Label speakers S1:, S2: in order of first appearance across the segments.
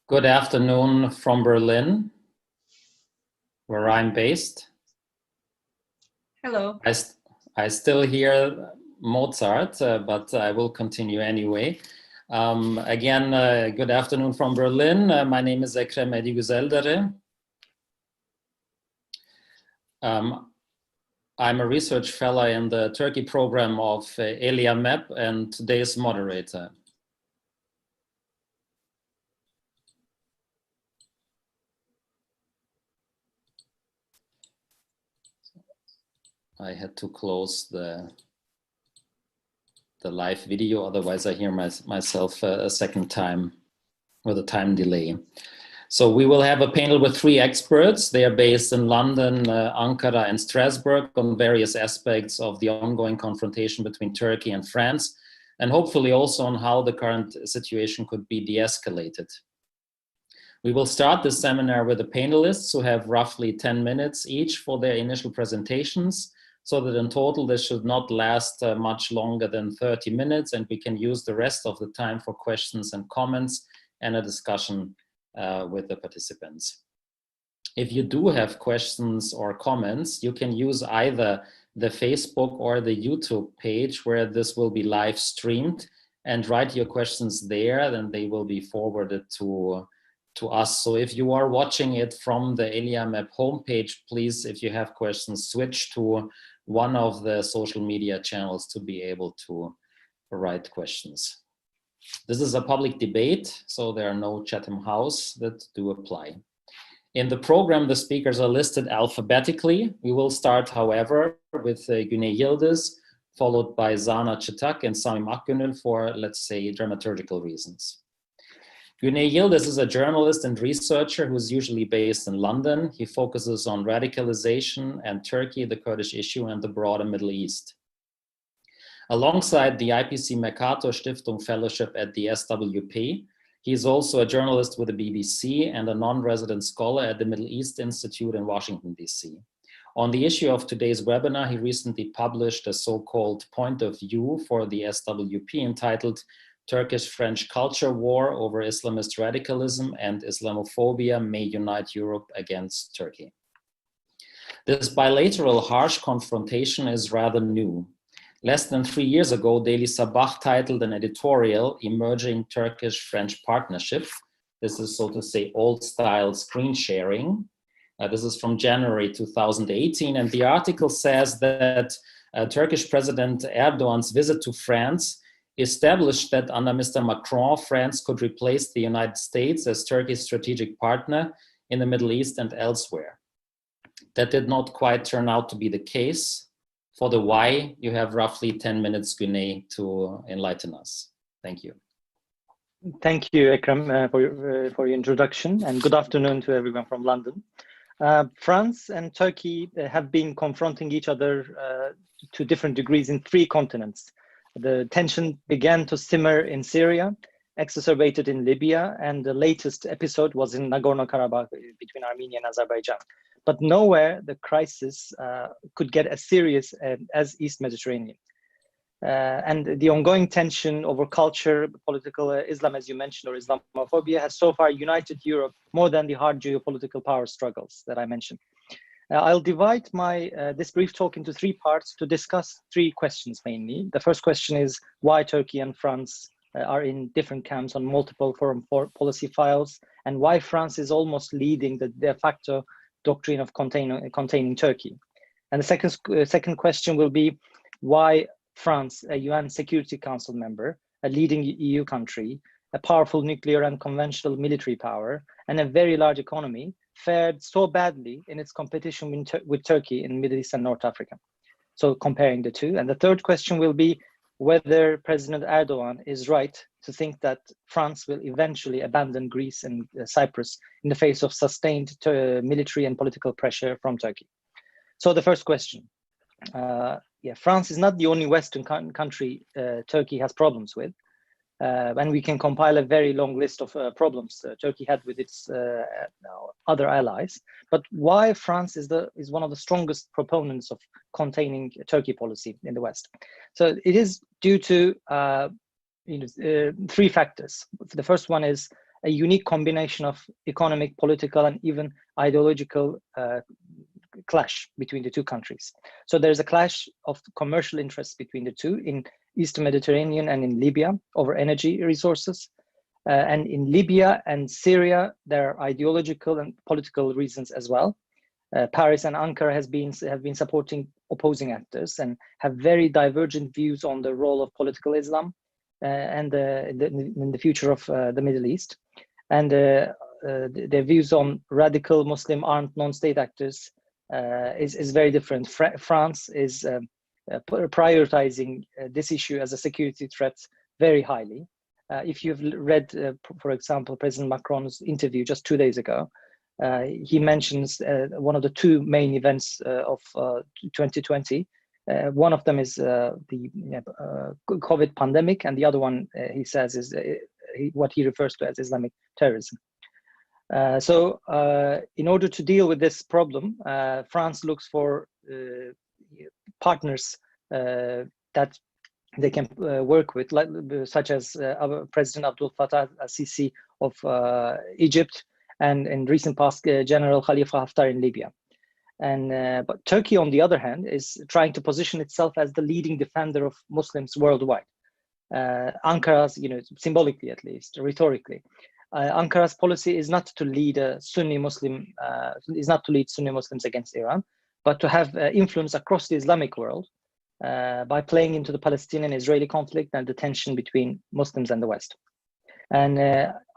S1: Good afternoon from Berlin, where I'm based.
S2: Hello.
S1: I still hear Mozart, but I will continue anyway. Again, good afternoon from Berlin. My name is Ekrem Edigüzeldere. I'm a research fellow in the Turkey program of ELIAMEP and today's moderator. I had to close the live video, otherwise I hear myself a second time with a time delay. So we will have a panel with three experts. They are based in London, Ankara and Strasbourg on various aspects of the ongoing confrontation between Turkey and France, and hopefully also on how the current situation could be de-escalated. We will start this seminar with the panelists who have roughly 10 minutes each for their initial presentations, so that in total this should not last much longer than 30 minutes, and we can use the rest of the time for questions and comments and a discussion with the participants. If you do have questions or comments, you can use either the Facebook or the YouTube page where this will be live streamed, and write your questions there, then they will be forwarded to us. So if you are watching it from the ELIAMEP homepage, please, if you have questions, switch to one of the social media channels to be able to write questions. This is a public debate, so there are no Chatham House that do apply. In the program, the speakers are listed alphabetically. We will start, however, with Güney Yıldız, followed by Zana, Çıtak, and Samim Akgönül for, let's say, dramaturgical reasons. Güney Yıldız is a journalist and researcher who is usually based in London. He focuses on radicalization and Turkey, the Kurdish issue, and the broader Middle East. Alongside the IPC Mercator Stiftung Fellowship at the SWP, he is also a journalist with the BBC and a non-resident scholar at the Middle East Institute in Washington, DC. On the issue of today's webinar, he recently published a so-called point of view for the SWP entitled Turkish-French Culture War over Islamist Radicalism and Islamophobia May Unite Europe Against Turkey. This bilateral harsh confrontation is rather new. Less than 3 years ago, Daily Sabah titled an editorial, Emerging Turkish-French Partnership. This is, so to say, old-style screen sharing. This is from January 2018, and the article says that Turkish President Erdogan's visit to France established that under Mr. Macron, France could replace the United States as Turkey's strategic partner in the Middle East and elsewhere. That did not quite turn out to be the case. For the why, you have roughly 10 minutes, Güney, to enlighten us. Thank you.
S3: Thank you, Ekrem, for your introduction, and good afternoon to everyone from London. France and Turkey have been confronting each other to different degrees in 3 continents. The tension began to simmer in Syria, exacerbated in Libya, and the latest episode was in Nagorno-Karabakh between Armenia and Azerbaijan. But nowhere the crisis could get as serious as East Mediterranean. And the ongoing tension over culture, political Islam, as you mentioned, or Islamophobia, has so far united Europe more than the hard geopolitical power struggles that I mentioned. I'll divide this brief talk into 3 parts to discuss 3 questions mainly. The first question is why Turkey and France are in different camps on multiple foreign policy files, and why France is almost leading the de facto doctrine of containing Turkey. And the second question will be why France, a UN Security Council member, a leading EU country, a powerful nuclear and conventional military power, and a very large economy, fared so badly in its competition with Turkey in Middle East and North Africa. So comparing the two. And the third question will be whether President Erdogan is right to think that France will eventually abandon Greece and Cyprus in the face of sustained military and political pressure from Turkey. So the first question. France is not the only Western country Turkey has problems with. And we can compile a very long list of problems Turkey had with its other allies. But why France is one of the strongest proponents of containing Turkey policy in the West? So it is due to 3 factors. The first one is a unique combination of economic, political, and even ideological clash between the two countries. So there's a clash of commercial interests between the two in East Mediterranean and in Libya over energy resources. And in Libya and Syria, there are ideological and political reasons as well. Paris and Ankara have been supporting opposing actors and have very divergent views on the role of political Islam and in the future of the Middle East. And their views on radical Muslim armed non-state actors is very different. France is prioritizing this issue as a security threat very highly. If you've read, for example, President Macron's interview just 2 days ago, he mentions one of the two main events of 2020. One of them is the COVID pandemic, and the other one, he says, is what he refers to as Islamic terrorism. So in order to deal with this problem, France looks for partners that they can work with, such as President Abdel Fattah al-Sisi of Egypt, and in recent past, General Khalifa Haftar in Libya. And but Turkey, on the other hand, is trying to position itself as the leading defender of Muslims worldwide. Ankara's, symbolically at least, rhetorically, Ankara's policy is not to lead Sunni Muslims against Iran, but to have influence across the Islamic world by playing into the Palestinian-Israeli conflict and the tension between Muslims and the West. And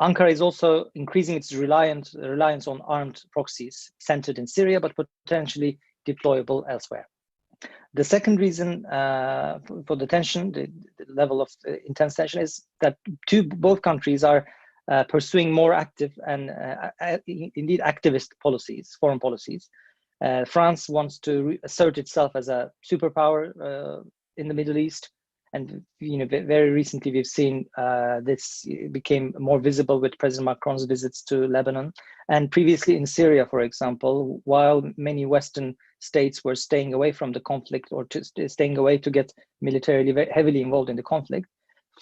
S3: Ankara is also increasing its reliance on armed proxies centered in Syria, but potentially deployable elsewhere. The second reason for the tension, the level of intense tension, is that both countries are pursuing more active and indeed activist policies, foreign policies. France wants to assert itself as a superpower in the Middle East. And very recently we've seen this became more visible with President Macron's visits to Lebanon. And previously in Syria, for example, while many Western states were staying away from the conflict or staying away to get militarily heavily involved in the conflict,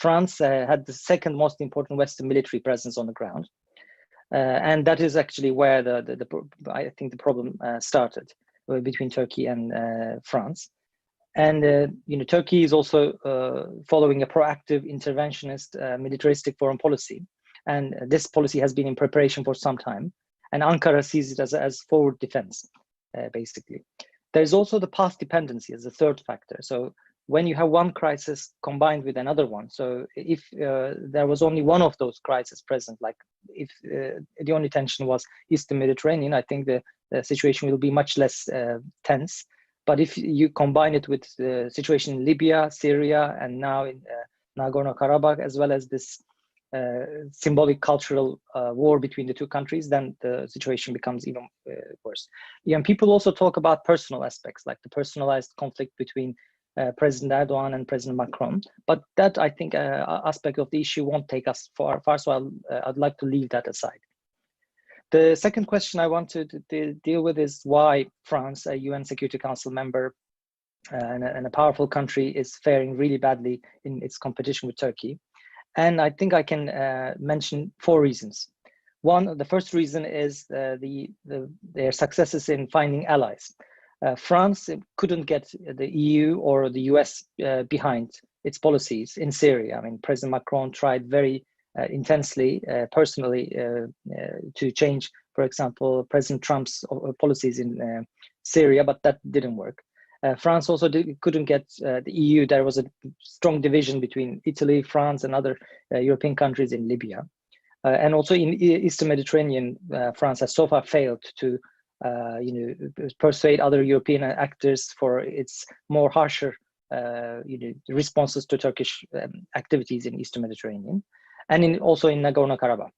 S3: France had the second most important Western military presence on the ground. And that is actually where I think the problem started between Turkey and France. And Turkey is also following a proactive, interventionist, militaristic foreign policy, and this policy has been in preparation for some time. And Ankara sees it as forward defense, basically. There's also the path dependency as a third factor. So when you have one crisis combined with another one, so if there was only one of those crises present, like if the only tension was Eastern Mediterranean, I think the situation will be much less tense. But if you combine it with the situation in Libya, Syria, and now in Nagorno-Karabakh, as well as this symbolic cultural war between the two countries, then the situation becomes even worse. Yeah, and people also talk about personal aspects, like the personalized conflict between President Erdogan and President Macron. But that, I think, aspect of the issue won't take us far, so I'd like to leave that aside. The second question I wanted to deal with is why France, a UN Security Council member and a powerful country, is faring really badly in its competition with Turkey. And I think I can mention 4 reasons. The first reason is their successes in finding allies. France couldn't get the EU or the US behind its policies in Syria. I mean, President Macron tried very intensely, personally, to change, for example, President Trump's policies in Syria, but that didn't work. France also couldn't get the EU. There was a strong division between Italy, France, and other European countries in Libya. And also in Eastern Mediterranean, France has so far failed to persuade other European actors for its more harsher responses to Turkish activities in Eastern Mediterranean, and also in Nagorno-Karabakh.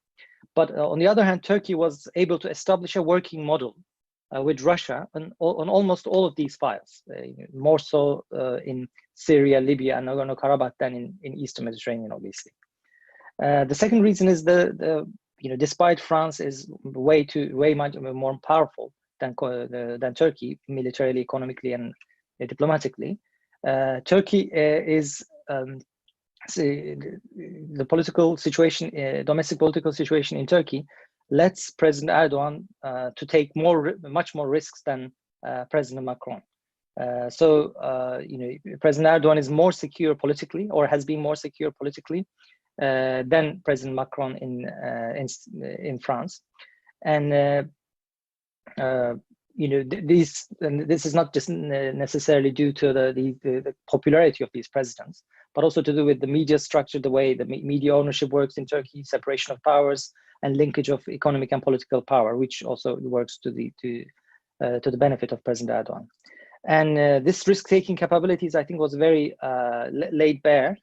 S3: But on the other hand, Turkey was able to establish a working model with Russia on almost all of these files, more so in Syria, Libya, and Nagorno-Karabakh than in Eastern Mediterranean, obviously. The second reason is despite France is way much more powerful than Turkey militarily, economically, and diplomatically, Turkey is the political situation, domestic political situation in Turkey, lets President Erdogan to take much more risks than President Macron. President Erdogan is more secure politically, or has been more secure politically than President Macron in France, and this is not just necessarily due to the popularity of these presidents, but also to do with the media structure, the way the media ownership works in Turkey, separation of powers, and linkage of economic and political power, which also works to the benefit of President Erdogan. And this risk-taking capabilities, I think, was very laid bare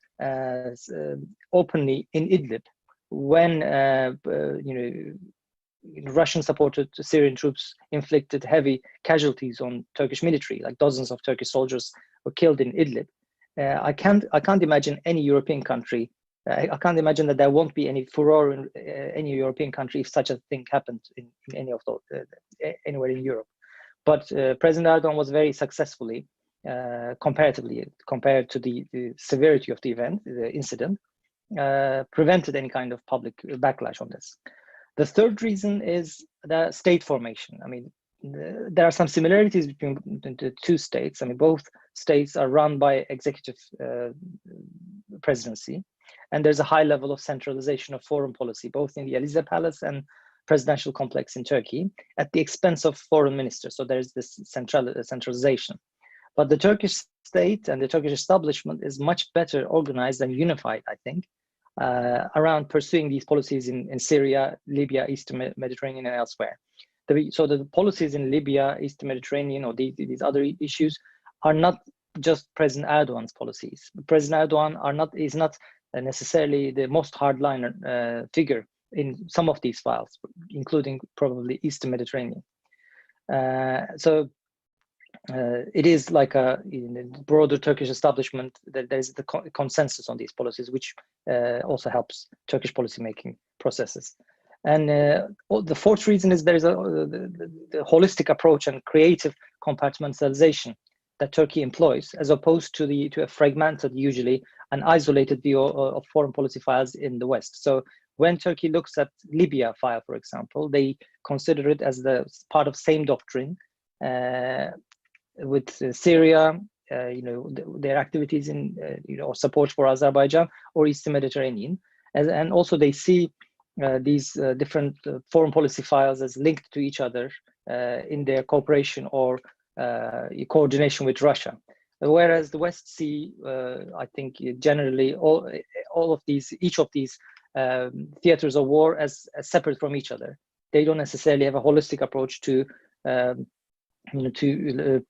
S3: openly in Idlib when Russian-supported Syrian troops inflicted heavy casualties on Turkish military, like dozens of Turkish soldiers were killed in Idlib. I can't imagine any European country. I can't imagine that there won't be any furor in any European country if such a thing happened in any of those anywhere in Europe. But President Erdogan was very successfully, comparatively compared to the severity of the event, the incident, prevented any kind of public backlash on this. The third reason is the state formation. I mean, there are some similarities between the two states. I mean, both states are run by executive presidency, and there's a high level of centralization of foreign policy, both in the Elysee Palace and presidential complex in Turkey, at the expense of foreign ministers. So there's this centralization. But the Turkish state and the Turkish establishment is much better organized and unified, I think, around pursuing these policies in Syria, Libya, Eastern Mediterranean, and elsewhere. So the policies in Libya, Eastern Mediterranean, or these other issues are not just President Erdogan's policies. President Erdogan is not necessarily the most hardliner figure in some of these files, including probably Eastern Mediterranean. So it is like in the broader Turkish establishment that there's the consensus on these policies, which also helps Turkish policymaking processes. And the fourth reason is there is the holistic approach and creative compartmentalization that Turkey employs, as opposed to a fragmented, usually an isolated view of foreign policy files in the West. So when Turkey looks at Libya file, for example, they consider it as the part of same doctrine with Syria, their activities in, or support for Azerbaijan or Eastern Mediterranean. And also they see these different foreign policy files as linked to each other in their cooperation or coordination with Russia. Whereas the West see, I think, generally each of these theaters of war as separate from each other. They don't necessarily have a holistic approach to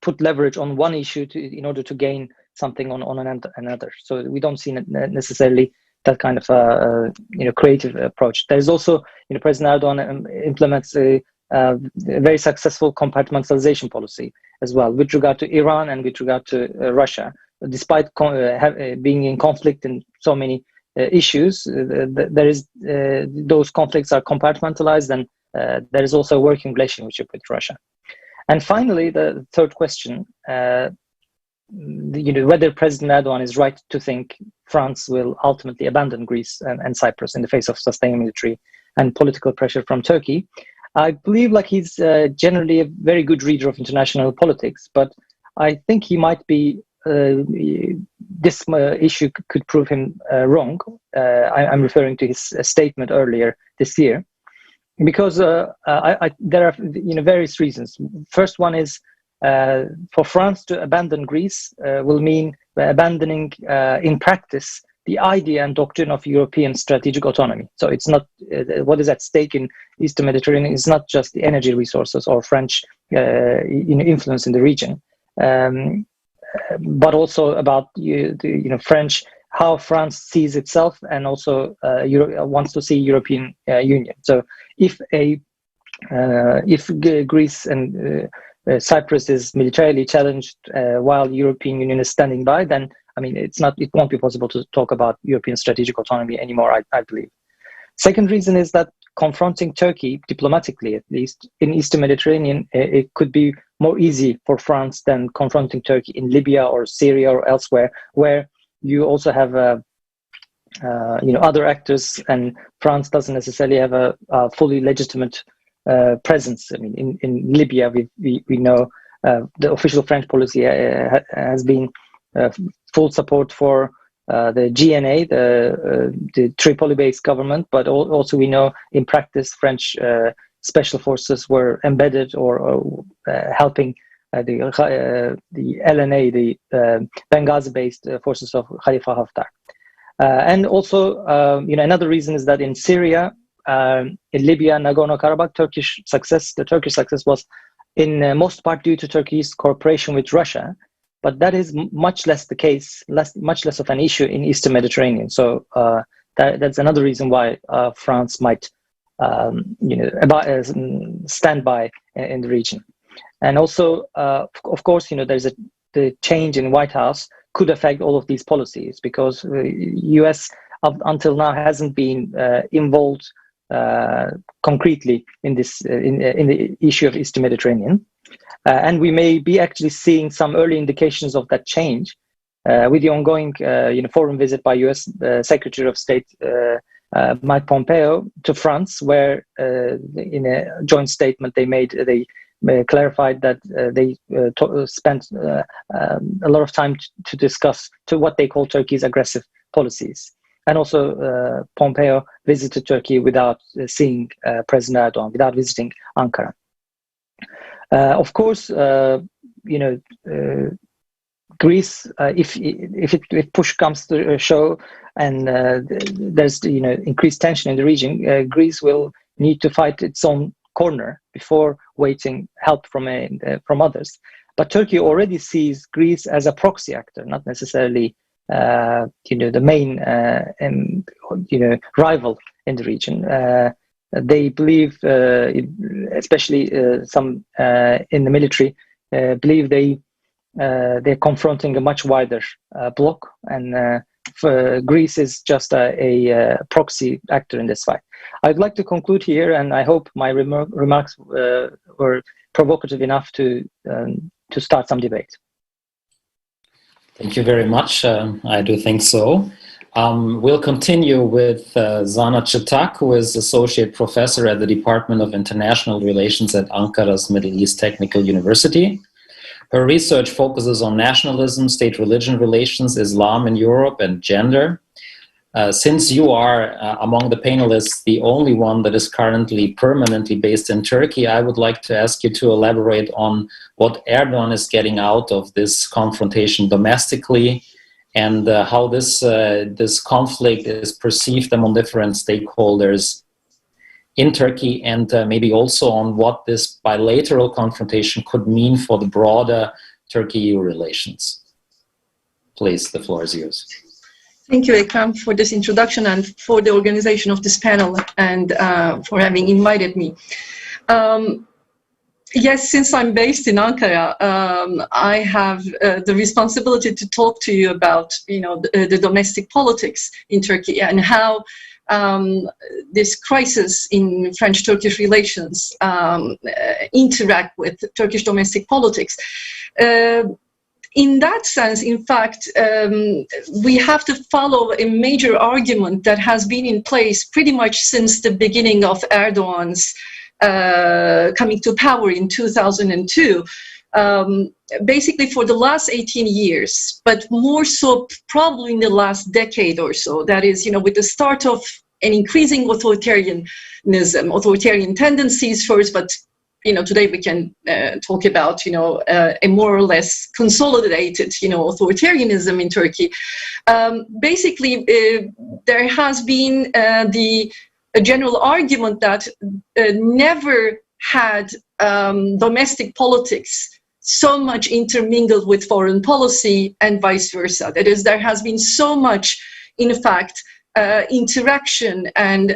S3: put leverage on one issue in order to gain something on another. So we don't see necessarily that kind of creative approach. There's also, President Erdogan implements a very successful compartmentalization policy as well with regard to Iran and with regard to Russia. Despite being in conflict in so many issues, those conflicts are compartmentalized, and there is also a working relationship with Russia. And finally, the third question, whether President Erdogan is right to think France will ultimately abandon Greece and Cyprus in the face of sustained military and political pressure from Turkey. I believe he's generally a very good reader of international politics, but I think he might be, this issue could prove him wrong. I'm referring to his statement earlier this year, because there are various reasons. First one is for France to abandon Greece will mean abandoning in practice the idea and doctrine of European strategic autonomy. So it's not what is at stake in Eastern Mediterranean is not just the energy resources or French influence in the region, but also about French, how France sees itself, and also wants to see European Union. So if Greece and Cyprus is militarily challenged while the European Union is standing by, then it won't be possible to talk about European strategic autonomy anymore, I believe. Second reason is that confronting Turkey, diplomatically at least, in Eastern Mediterranean, it could be more easy for France than confronting Turkey in Libya or Syria or elsewhere, where you also have other actors, and France doesn't necessarily have a fully legitimate presence. I mean, in Libya, we know the official French policy has been full support for the GNA, the Tripoli-based government, but also we know in practice French special forces were embedded or helping the LNA, the Benghazi-based forces of Khalifa Haftar. And also, another reason is that in Syria, in Libya, Nagorno-Karabakh, the Turkish success was in most part due to Turkey's cooperation with Russia, but that is much less the case, much less of an issue in Eastern Mediterranean. So that's another reason why France might, stand by in the region. And also, of course, there's the change in White House could affect all of these policies, because US until now hasn't been involved concretely in this in the issue of Eastern Mediterranean, and we may be actually seeing some early indications of that change with the ongoing foreign visit by US Secretary of State Mike Pompeo to France, where in a joint statement they clarified that they spent a lot of time to discuss what they call Turkey's aggressive policies. And also Pompeo visited Turkey without seeing President Erdogan, without visiting Ankara. Of course, Greece, if push comes to shove and there's increased tension in the region, Greece will need to fight its own corner before waiting help from others. But Turkey already sees Greece as a proxy actor, not necessarily the main rival in the region. They believe, especially some in the military, believe they're confronting a much wider bloc, and Greece is just a proxy actor in this fight. I'd like to conclude here, and I hope my remarks were provocative enough to start some debate.
S1: Thank you very much. I do think so. We'll continue with Zana Çıtak, who is Associate Professor at the Department of International Relations at Ankara's Middle East Technical University. Her research focuses on nationalism, state-religion relations, Islam in Europe, and gender. Since you are, among the panelists, the only one that is currently permanently based in Turkey, I would like to ask you to elaborate on what Erdogan is getting out of this confrontation domestically, and how this conflict is perceived among different stakeholders in Turkey, and maybe also on what this bilateral confrontation could mean for the broader Turkey-EU relations. Please, the floor is yours.
S2: Thank you, Ekrem, for this introduction and for the organization of this panel, and for having invited me. Yes, since I'm based in Ankara, I have the responsibility to talk to you about, the domestic politics in Turkey and how this crisis in French-Turkish relations interact with Turkish domestic politics. In that sense, in fact, we have to follow a major argument that has been in place pretty much since the beginning of Erdogan's coming to power in 2002. Basically for the last 18 years, but more so probably in the last decade or so. That is, with the start of an increasing authoritarianism, authoritarian tendencies first, but today we can talk about, a more or less consolidated, authoritarianism in Turkey. Basically, there has been a general argument that never had domestic politics so much intermingled with foreign policy and vice versa. That is, there has been so much, in fact, interaction and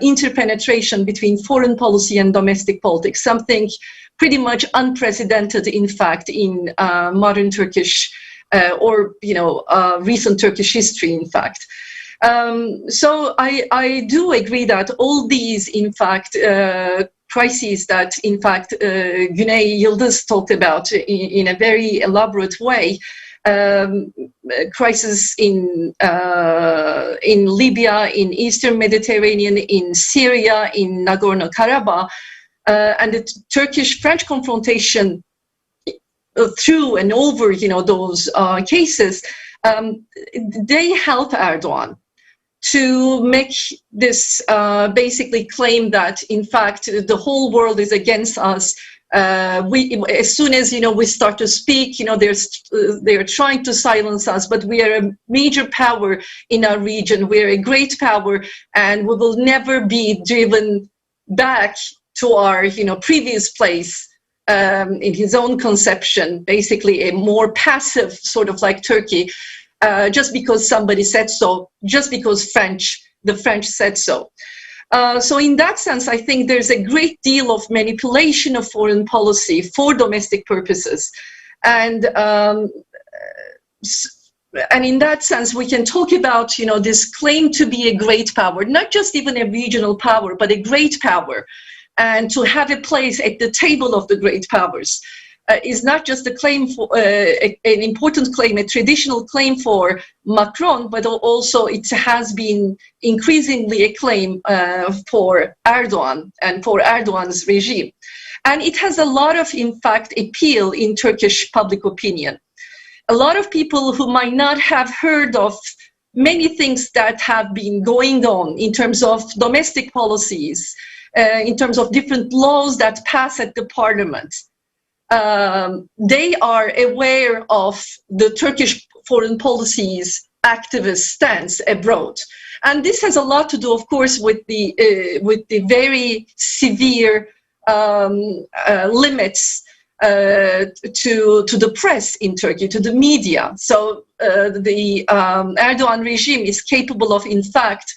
S2: interpenetration between foreign policy and domestic politics, something pretty much unprecedented, in fact, in modern Turkish or recent Turkish history, in fact. So I do agree that all these, in fact, crises that, in fact, Güney Yıldız talked about in a very elaborate way, crisis in Libya, in Eastern Mediterranean, in Syria, in Nagorno-Karabakh, and the Turkish-French confrontation through and over, those cases, they help Erdogan to make this basically claim that, in fact, the whole world is against us. As soon as we start to speak, they're trying to silence us, but we are a major power in our region. We are a great power, and we will never be driven back to our previous place. In his own conception, basically a more passive sort of like Turkey, just because somebody said so, just because the French said so. So in that sense, I think there's a great deal of manipulation of foreign policy for domestic purposes. And in that sense, we can talk about, this claim to be a great power, not just even a regional power, but a great power. And to have a place at the table of the great powers is not just a claim for an important claim, a traditional claim for Macron, but also it has been increasingly a claim for Erdogan and for Erdogan's regime. And it has a lot of, in fact, appeal in Turkish public opinion. A lot of people who might not have heard of many things that have been going on in terms of domestic policies, in terms of different laws that pass at the parliament. They are aware of the Turkish foreign policy's activist stance abroad. And this has a lot to do, of course, with the very severe limits to the press in Turkey, to the media. So the Erdogan regime is capable of, in fact,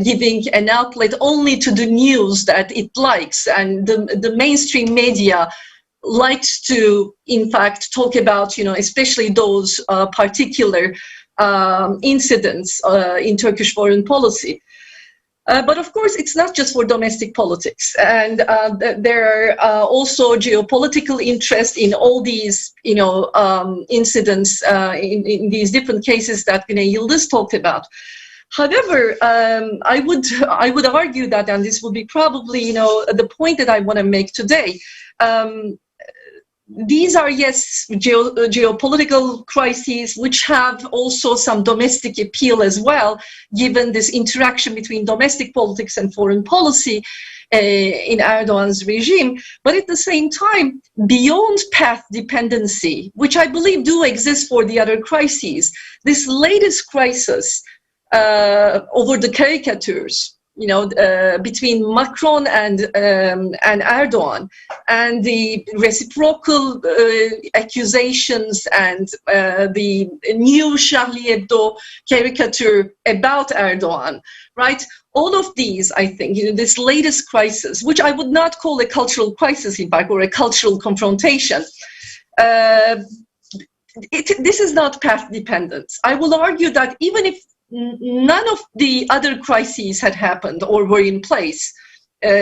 S2: giving an outlet only to the news that it likes, and the mainstream media likes to, in fact, talk about, especially those particular incidents in Turkish foreign policy. But of course, it's not just for domestic politics, and there are also geopolitical interest in all these, incidents in these different cases that Yıldız talked about. However, I would argue that, and this will be probably, the point that I want to make today. These are, yes, geopolitical crises, which have also some domestic appeal as well, given this interaction between domestic politics and foreign policy in Erdogan's regime. But at the same time, beyond path dependency, which I believe do exist for the other crises, this latest crisis over the caricatures, between Macron and Erdogan, and the reciprocal accusations and the new Charlie Hebdo caricature about Erdogan, right? All of these, I think, this latest crisis, which I would not call a cultural crisis, in fact, or a cultural confrontation, this is not path dependent. I will argue that even if none of the other crises had happened or were in place,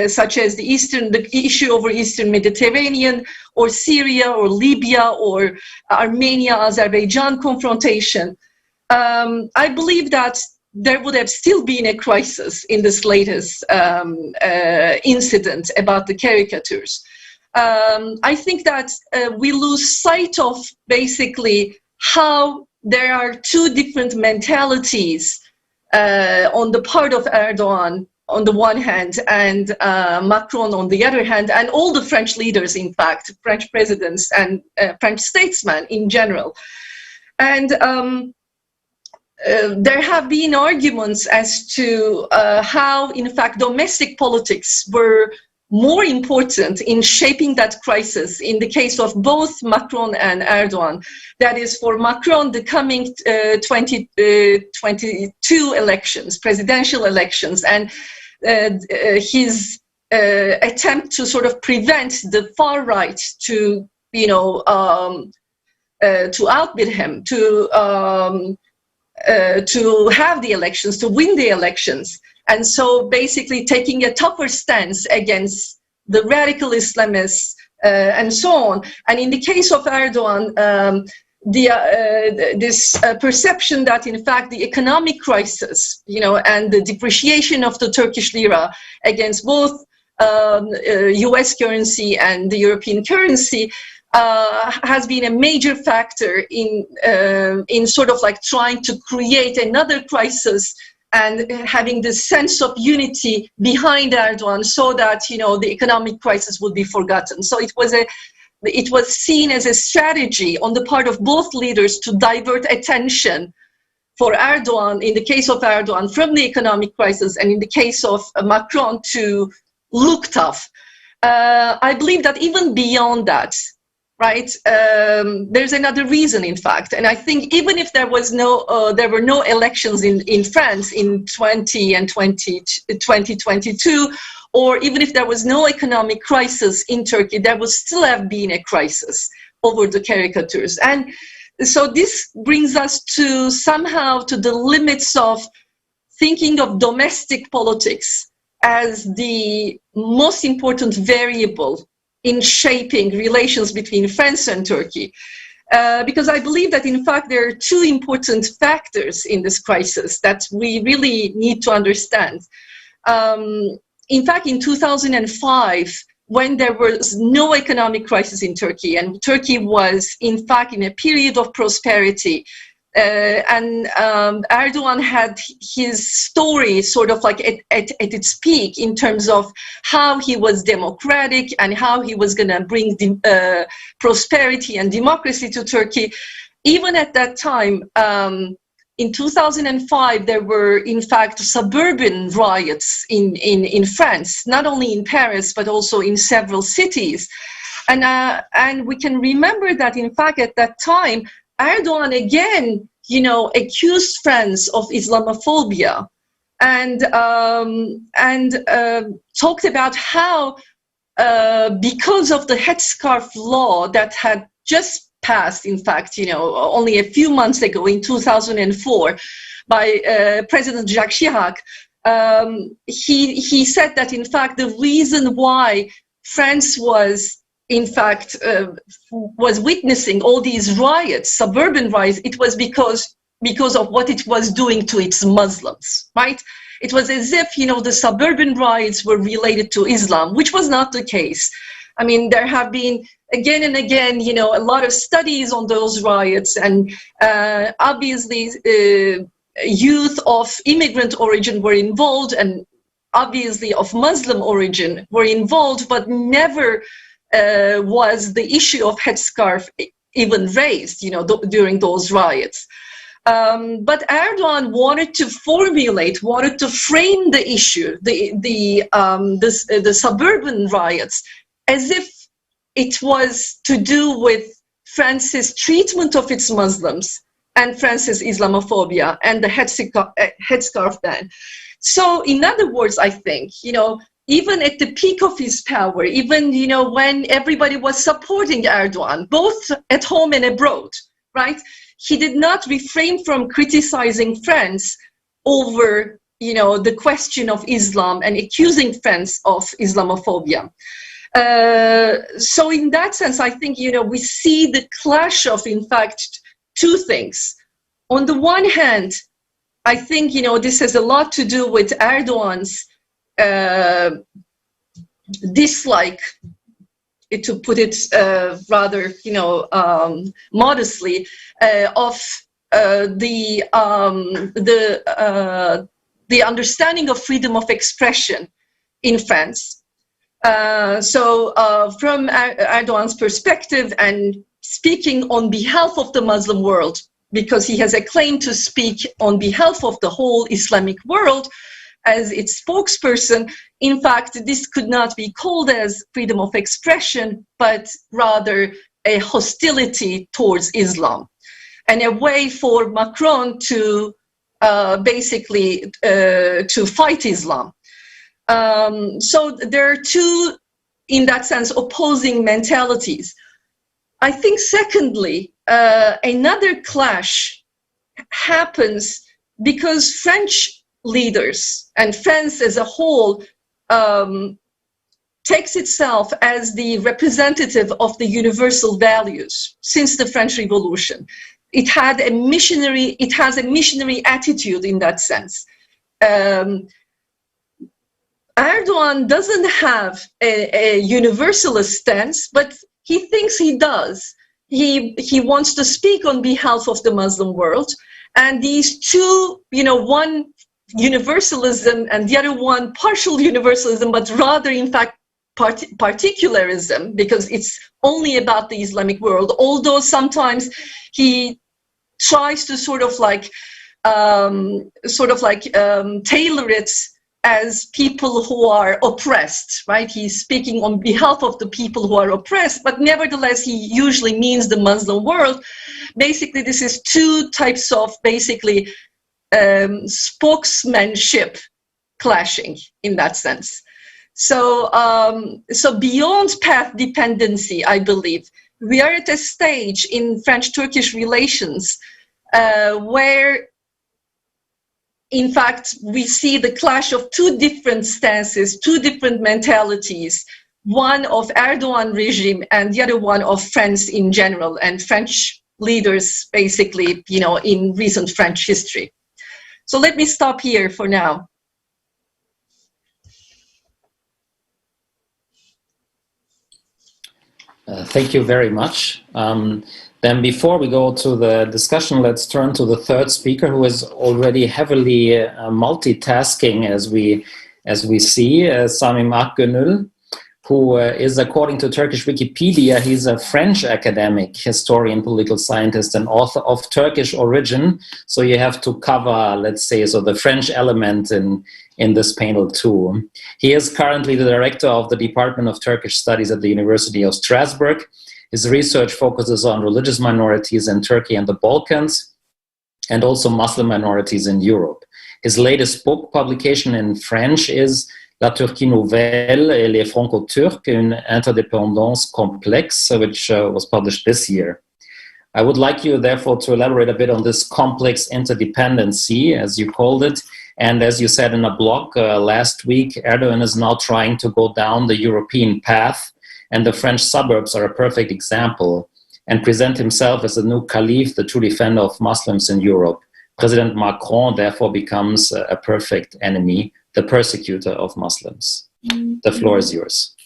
S2: such as the issue over Eastern Mediterranean, or Syria, or Libya, or Armenia-Azerbaijan confrontation, I believe that there would have still been a crisis in this latest incident about the caricatures. I think that we lose sight of basically how there are two different mentalities on the part of Erdogan on the one hand, and Macron on the other hand, and all the French leaders, in fact, French presidents and French statesmen in general. And there have been arguments as to how, in fact, domestic politics were more important in shaping that crisis in the case of both Macron and Erdogan. That is, for Macron, the coming 2022 elections, presidential elections, and his attempt to sort of prevent the far right to, to outbid him, to have the elections, to win the elections. And so basically taking a tougher stance against the radical Islamists and so on. And in the case of Erdogan, this perception that in fact the economic crisis, and the depreciation of the Turkish lira against both US currency and the European currency has been a major factor in sort of like trying to create another crisis and having this sense of unity behind Erdogan so that, the economic crisis would be forgotten. So it was seen as a strategy on the part of both leaders to divert attention for Erdogan, in the case of Erdogan, from the economic crisis, and in the case of Macron, to look tough. I believe that even beyond that, right, there's another reason, in fact, and I think even if there were no elections in France in 2022, or even if there was no economic crisis in Turkey, there would still have been a crisis over the caricatures. And so this brings us to somehow to the limits of thinking of domestic politics as the most important variable in shaping relations between France and Turkey. Because I believe that, in fact, there are two important factors in this crisis that we really need to understand. In fact, in 2005, when there was no economic crisis in Turkey, and Turkey was, in fact, in a period of prosperity, and Erdogan had his story sort of like at its peak in terms of how he was democratic and how he was going to bring prosperity and democracy to Turkey. Even at that time, in 2005, there were, in fact, suburban riots in France, not only in Paris, but also in several cities. And we can remember that, in fact, at that time, Erdogan again, accused France of Islamophobia and talked about how, because of the headscarf law that had just passed, in fact, only a few months ago in 2004 by President Jacques Chirac, he said that, in fact, the reason why France was, in fact, was witnessing all these riots, suburban riots, it was because of what it was doing to its Muslims, right? It was as if, the suburban riots were related to Islam, which was not the case. I mean, there have been again and again, a lot of studies on those riots, and obviously youth of immigrant origin were involved, and obviously of Muslim origin were involved, but never was the issue of headscarf even raised, during those riots. But Erdogan wanted to frame the issue, the suburban riots, as if it was to do with France's treatment of its Muslims and France's Islamophobia and the headscarf ban. So, in other words, I think, even at the peak of his power, even, when everybody was supporting Erdogan, both at home and abroad, right? He did not refrain from criticizing France over, the question of Islam and accusing France of Islamophobia. So in that sense, I think, we see the clash of, in fact, two things. On the one hand, I think, this has a lot to do with Erdogan's dislike, to put it rather, modestly, of the understanding of freedom of expression in France. So from Erdogan's perspective, and speaking on behalf of the Muslim world, because he has a claim to speak on behalf of the whole Islamic world as its spokesperson, in fact, this could not be called as freedom of expression, but rather a hostility towards Islam, and a way for Macron to basically to fight Islam. So there are two, in that sense, opposing mentalities. I think, secondly, another clash happens because French leaders and France as a whole takes itself as the representative of the universal values since the French Revolution. It has a missionary attitude in that sense. Erdogan doesn't have a universalist stance, but he thinks he does. He wants to speak on behalf of the Muslim world, and these two, one universalism and the other one partial universalism, but rather in fact particularism, because it's only about the Islamic world, although sometimes he tries to sort of like tailor it as people who are oppressed, right? He's speaking on behalf of the people who are oppressed, but nevertheless, he usually means the Muslim world. Basically, this is two types of basically spokesmanship clashing in that sense. So, so beyond path dependency, I believe, we are at a stage in French-Turkish relations where, in fact, we see the clash of two different stances, two different mentalities, one of Erdogan regime and the other one of France in general, and French leaders, basically, in recent French history. So let me stop here for now.
S1: Thank you very much. Then before we go to the discussion, let's turn to the third speaker, who is already heavily multitasking as we see, Samim Akgönül, who is, according to Turkish Wikipedia, he's a French academic, historian, political scientist, and author of Turkish origin. So you have to cover, let's say, so the French element in this panel too. He is currently the director of the Department of Turkish Studies at the University of Strasbourg. His research focuses on religious minorities in Turkey and the Balkans, and also Muslim minorities in Europe. His latest book publication in French is La Turquie Nouvelle et les Franco-Turcs, une interdépendance complexe, which was published this year. I would like you, therefore, to elaborate a bit on this complex interdependency, as you called it. And as you said in a blog last week, Erdogan is now trying to go down the European path, and the French suburbs are a perfect example, and present himself as the new caliph, the true defender of Muslims in Europe. President Macron, therefore, becomes a perfect enemy, the persecutor of Muslims. The floor is yours.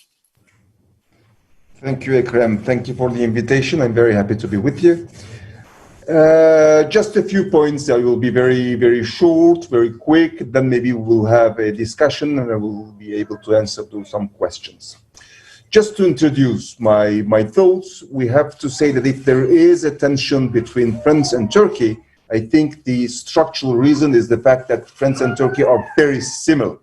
S4: Thank you, Ekrem. Thank you for the invitation. I'm very happy to be with you. Just a few points. I will be very, very short, very quick. Then maybe we'll have a discussion and I will be able to answer to some questions. Just to introduce my thoughts, we have to say that if there is a tension between France and Turkey, I think the structural reason is the fact that France and Turkey are very similar.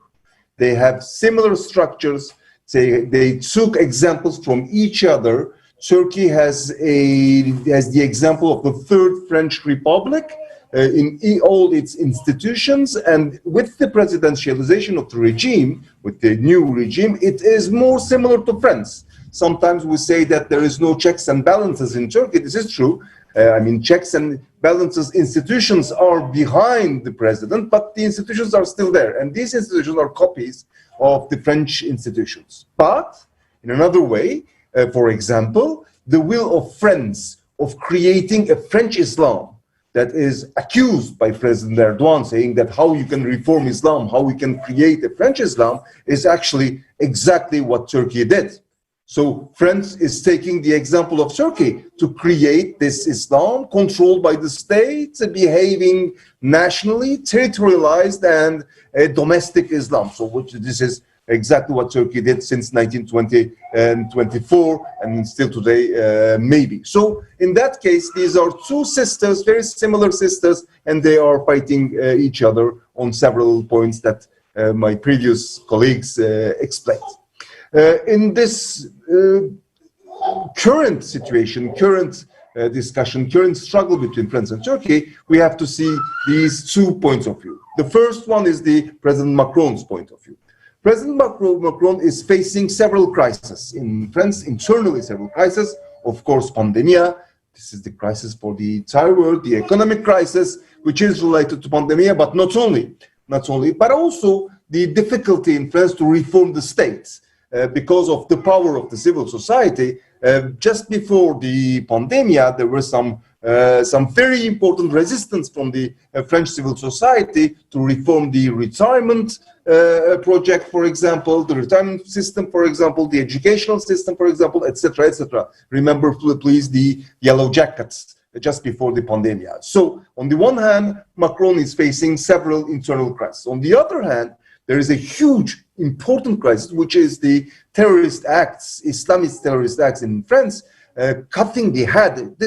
S4: They have similar structures. They took examples from each other. Turkey has the example of the Third French Republic in all its institutions, and with the presidentialization of the regime, with the new regime, it is more similar to France. Sometimes we say that there is no checks and balances in Turkey. This is true. I mean, checks and balances institutions are behind the president, but the institutions are still there. And these institutions are copies of the French institutions. But in another way, for example, the will of France of creating a French Islam that is accused by President Erdogan, saying that how you can reform Islam, how we can create a French Islam, is actually exactly what Turkey did. So France is taking the example of Turkey to create this Islam controlled by the state, behaving nationally, territorialized, and a domestic Islam. So this is exactly what Turkey did since 1920 and 24, and still today, maybe. So in that case, these are two sisters, very similar sisters, and they are fighting each other on several points that my previous colleagues explained. In this current situation, current discussion, current struggle between France and Turkey, we have to see these 2 points of view. The first one is the President Macron's point of view. President Macron is facing several crises. In France, internally several crises. Of course, pandemia. This is the crisis for the entire world, the economic crisis, which is related to pandemia, but not only, but also the difficulty in France to reform the state. because of the power of the civil society. Just before the pandemic, there were some very important resistance from the French civil society to reform the retirement project, for example, the retirement system, for example, the educational system, for example, etc., etc. Remember, please, the yellow jackets just before the pandemic. So, on the one hand, Macron is facing several internal crises. On the other hand, there is a huge, important crisis, which is the terrorist acts, Islamist terrorist acts in France, cutting the head.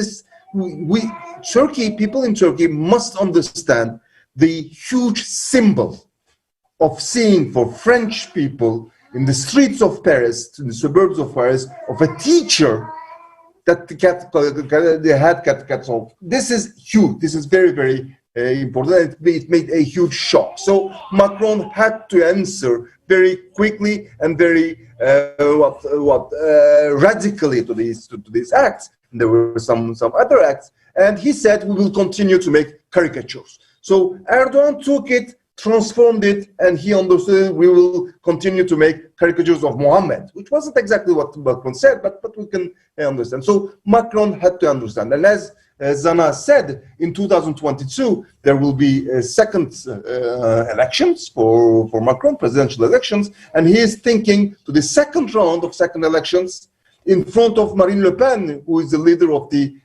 S4: People in Turkey must understand the huge symbol of seeing for French people in the streets of Paris, in the suburbs of Paris, of a teacher that the head cut off. This is huge. This is very, very important. It made a huge shock. So Macron had to answer very quickly and very radically to these acts. And there were some other acts, and he said we will continue to make caricatures. So Erdogan took it, transformed it, and he understood we will continue to make caricatures of Mohammed, which wasn't exactly what Macron said, but we can understand. So Macron had to understand. And as Zana said, in 2022, there will be second elections for Macron, presidential elections, and he is thinking to the second round of second elections in front of Marine Le Pen, who is the leader of the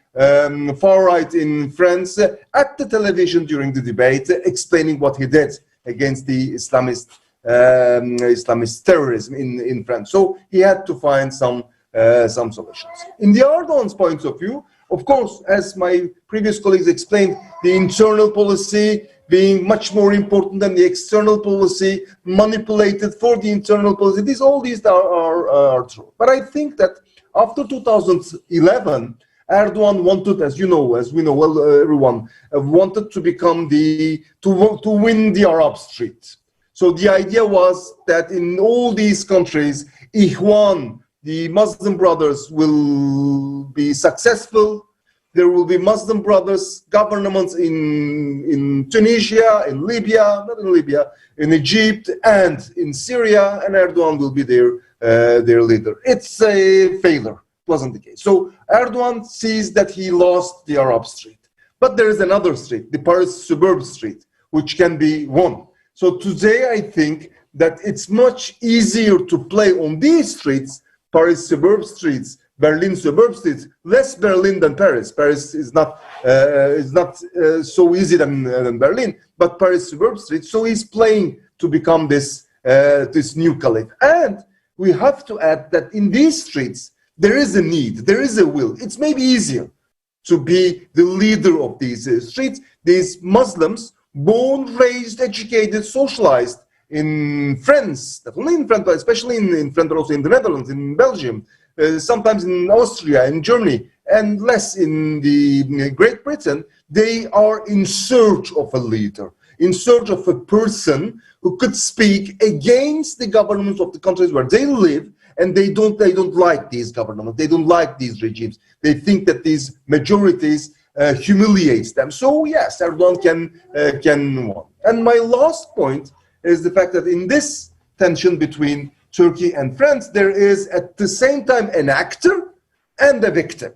S4: far right in France, at the television during the debate, explaining what he did against the Islamist terrorism in France. So he had to find some solutions. In the Erdogan's point of view, of course, as my previous colleagues explained, the internal policy being much more important than the external policy, manipulated for the internal policy. All these are true. But I think that after 2011, Erdogan wanted, as we know well, everyone wanted to become to win the Arab Street. So the idea was that in all these countries, Ikhwan, the Muslim brothers, will be successful. There will be Muslim brothers governments in Tunisia, in Libya, not in Libya, in Egypt, and in Syria, and Erdogan will be their leader. It's a failure. Wasn't the case. So Erdogan sees that he lost the Arab Street. But there is another street, the Paris suburb street, which can be won. So today I think that it's much easier to play on these streets, Paris suburb streets, Berlin suburb streets, less Berlin than Paris. Paris is not so easy than Berlin, but Paris suburb streets. So he's playing to become this new caliph. And we have to add that in these streets, there is a need, there is a will. It's maybe easier to be the leader of these streets. These Muslims, born, raised, educated, socialized in France, not only in France, but especially in France, but also in the Netherlands, in Belgium, sometimes in Austria, in Germany, and less in the Great Britain, they are in search of a leader, in search of a person who could speak against the governments of the countries where they live. And they don't like these governments. They don't like these regimes. They think that these majorities humiliates them. So yes, Erdogan can win. And my last point is the fact that in this tension between Turkey and France, there is at the same time an actor and a victim.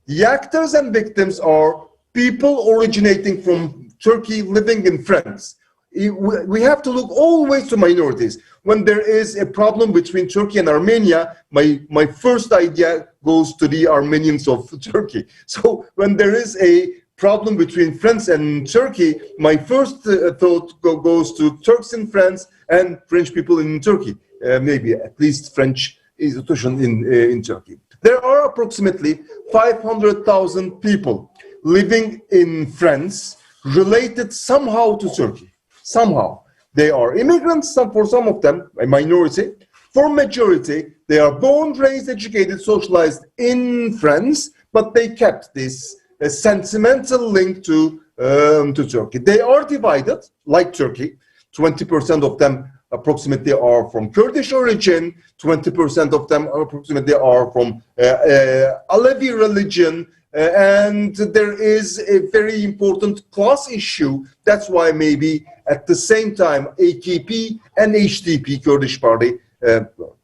S4: The actors and victims are people originating from Turkey living in France. We have to look always to minorities. When there is a problem between Turkey and Armenia, my first idea goes to the Armenians of Turkey. So when there is a problem between France and Turkey, my first thought goes to Turks in France and French people in Turkey, maybe at least French institutions in Turkey. There are approximately 500,000 people living in France related somehow to Turkey. Somehow. They are immigrants, for some of them, a minority. For majority, they are born, raised, educated, socialized in France, but they kept this sentimental link to Turkey. They are divided, like Turkey. 20% of them approximately are from Kurdish origin, 20% of them approximately are from Alevi religion, and there is a very important class issue. That's why maybe at the same time AKP and HDP, Kurdish party,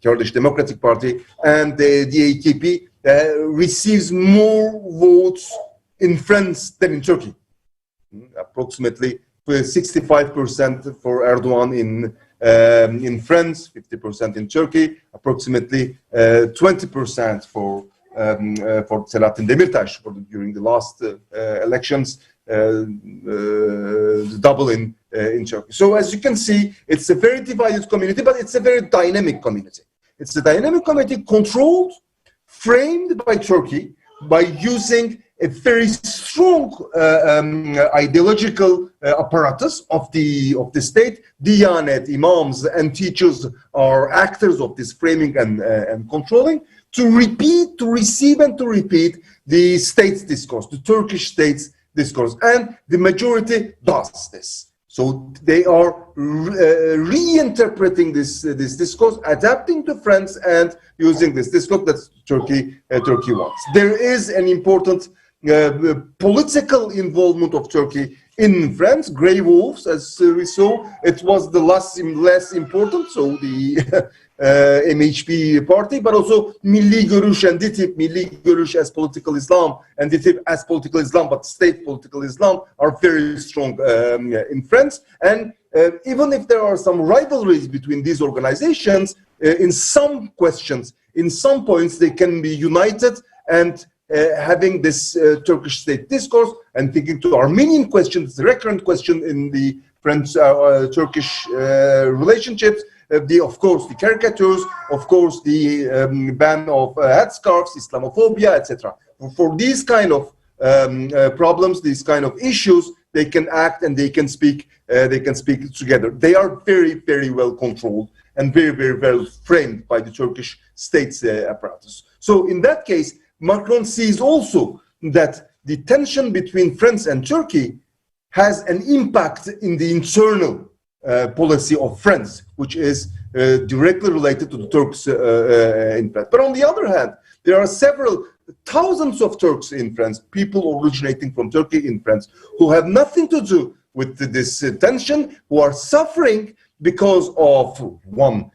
S4: Kurdish Democratic Party, and the AKP receives more votes in France than in Turkey. Approximately 65% for Erdogan in France, 50% in Turkey, approximately 20% for Selahattin Demirtas during the last elections, double in Turkey. So as you can see, it's a very divided community, but it's a very dynamic community. It's a dynamic community controlled, framed by Turkey by using a very strong ideological apparatus of the state. Diyanet, imams, and teachers are actors of this framing and controlling, to receive and to repeat the state's discourse, the Turkish state's discourse, and the majority does this. So they are reinterpreting this discourse, adapting to France, and using this discourse that Turkey wants. There is an important political involvement of Turkey in France. Grey Wolves, as we saw, it was the less important. So the MHP party, but also Milli Görüş and DİTİB, Milli Görüş as political Islam and DİTİB as political Islam, but state political Islam, are very strong in France. And even if there are some rivalries between these organizations, in some questions, in some points, they can be united and having this Turkish state discourse. And thinking to Armenian question, it's a recurrent question in the French-Turkish relationships. Of course, the caricatures, of course, the ban of headscarves, Islamophobia, etc. For these kind of problems, these kind of issues, they can act and they can speak together. They are very, very well controlled and very, very well framed by the Turkish state's apparatus. So in that case, Macron sees also that the tension between France and Turkey has an impact in the internal policy of France, which is directly related to the Turks in France. But on the other hand, there are several thousands of Turks in France, people originating from Turkey in France, who have nothing to do with this tension, who are suffering because of one,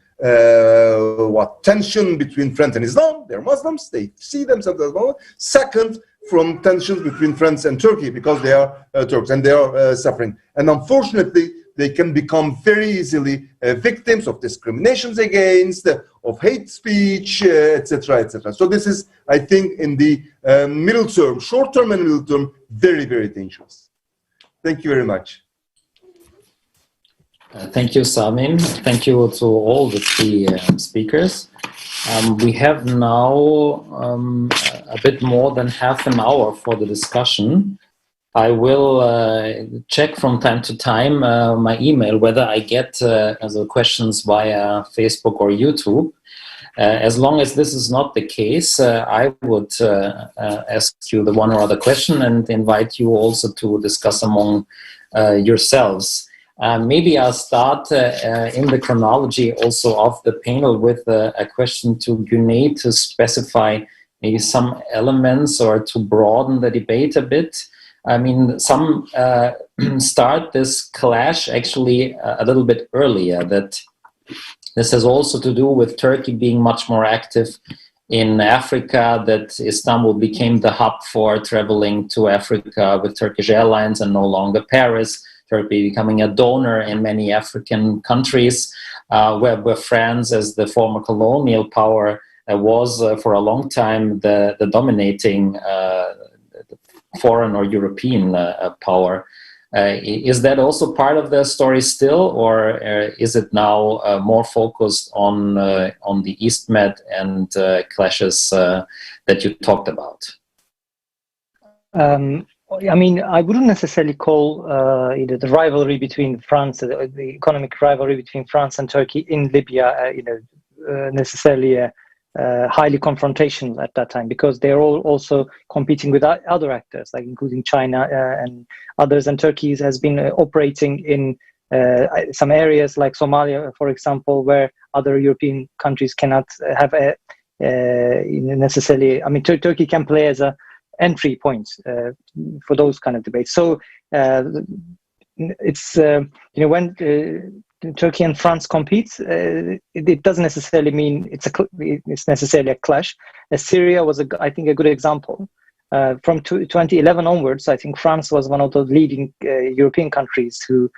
S4: tension between France and Islam. They're Muslims, they see themselves as Muslims. Second, from tensions between France and Turkey, because they are Turks and they are suffering. And unfortunately, they can become very easily victims of discriminations against, of hate speech, etc., etc. So this is, I think, in the middle term, short term and middle term, very, very dangerous. Thank you very much.
S1: Thank you, Samim. Thank you to all the three speakers. We have now a bit more than half an hour for the discussion. I will check from time to time my email whether I get the questions via Facebook or YouTube. As long as this is not the case, I would ask you the one or other question and invite you also to discuss among yourselves. Maybe I'll start in the chronology also of the panel with a question to Güney to specify maybe some elements or to broaden the debate a bit. I mean, some start this clash actually a little bit earlier, that this has also to do with Turkey being much more active in Africa, that Istanbul became the hub for traveling to Africa with Turkish Airlines and no longer Paris. Turkey becoming a donor in many African countries, where France, as the former colonial power, was for a long time the dominating foreign or European power. Is that also part of the story still, or is it now more focused on the East Med and clashes that you talked about?
S3: I mean, I wouldn't necessarily call the rivalry between France, the economic rivalry between France and Turkey in Libya, necessarily highly confrontational at that time, because they're all also competing with other actors, like including China and others. And Turkey has been operating in some areas like Somalia, for example, where other European countries cannot have necessarily. I mean, Turkey can play as a entry points for those kind of debates. So it's when Turkey and France compete, it doesn't necessarily mean it's necessarily a clash. Syria was, I think, a good example. From 2011 onwards, I think France was one of the leading European countries who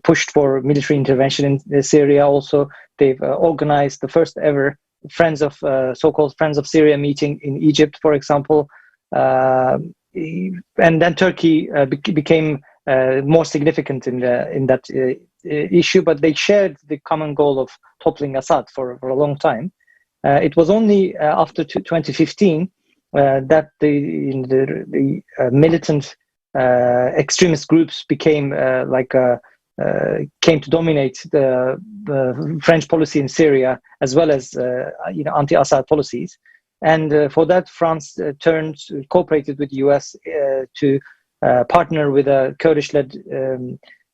S3: pushed for military intervention in Syria. Also, they've organized the first ever so-called Friends of Syria meeting in Egypt, for example. And then Turkey became more significant in that issue, but they shared the common goal of toppling Assad for a long time. It was only after 2015 that the militant extremist groups came to dominate the French policy in Syria, as well as anti-Assad policies. And for that, France cooperated with the US to partner with a Kurdish-led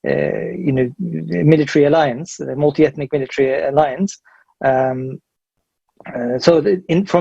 S3: military alliance, a multi-ethnic military alliance. From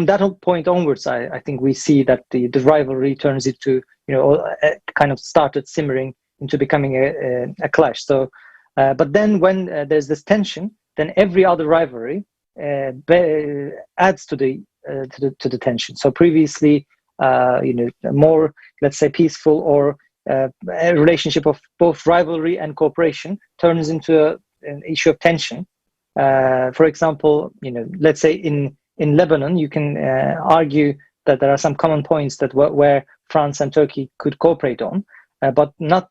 S3: that point onwards, I think we see that the rivalry turns into, kind of started simmering into becoming a clash. So, but then when there's this tension, then every other rivalry adds to the tension. So previously, more, let's say, peaceful or a relationship of both rivalry and cooperation turns into an issue of tension. For example, let's say in Lebanon, you can argue that there are some common points where France and Turkey could cooperate on, but not.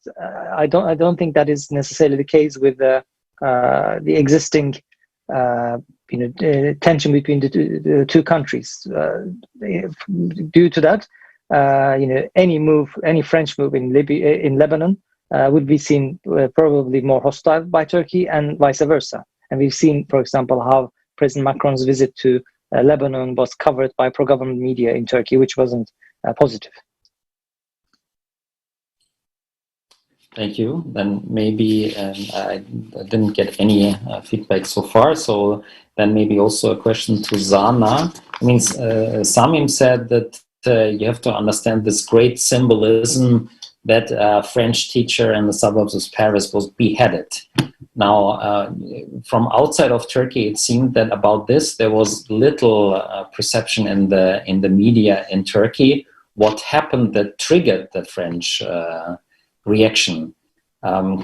S3: I don't think that is necessarily the case with the existing tension between the two countries. Due to that, any French move in Lebanon would be seen probably more hostile by Turkey, and vice versa. And we've seen, for example, how President Macron's visit to Lebanon was covered by pro-government media in Turkey, which wasn't positive.
S1: Thank you. Then maybe I didn't get any feedback so far. So then maybe also a question to Zana. I mean, Samim said that you have to understand this great symbolism that a French teacher in the suburbs of Paris was beheaded. Now, from outside of Turkey, it seemed that about this there was little perception in the media in Turkey. What happened that triggered the French reaction?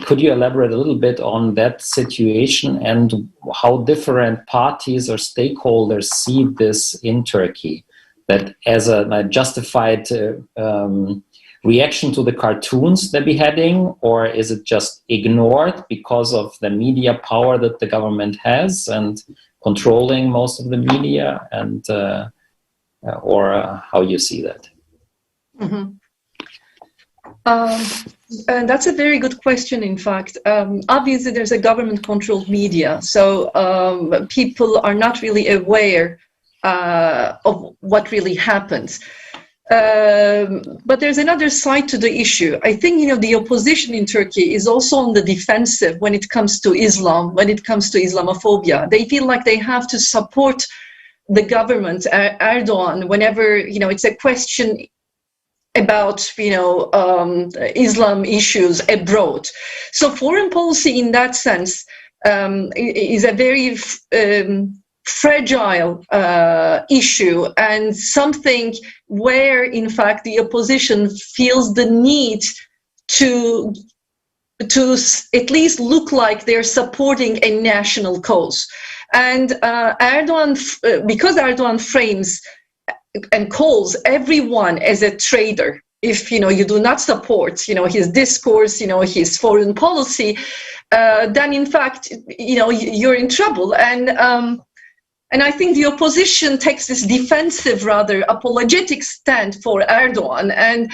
S1: Could you elaborate a little bit on that situation and how different parties or stakeholders see this in Turkey? That as a justified reaction to the cartoons, the beheading, or is it just ignored because of the media power that the government has and controlling most of the media, and or how you see that?
S2: Mm-hmm. And that's a very good question, in fact. Obviously, there's a government-controlled media, so people are not really aware of what really happens. But there's another side to the issue. I think, the opposition in Turkey is also on the defensive when it comes to Islam, when it comes to Islamophobia. They feel like they have to support the government, Erdogan, whenever, it's a question about, Islam issues abroad. So foreign policy in that sense is a very fragile issue, and something where, in fact, the opposition feels the need to at least look like they're supporting a national cause. And Erdogan, because Erdogan frames and calls everyone as a traitor if you do not support his discourse, his foreign policy, then in fact you're in trouble. And I think the opposition takes this defensive, rather apologetic stand for Erdogan, and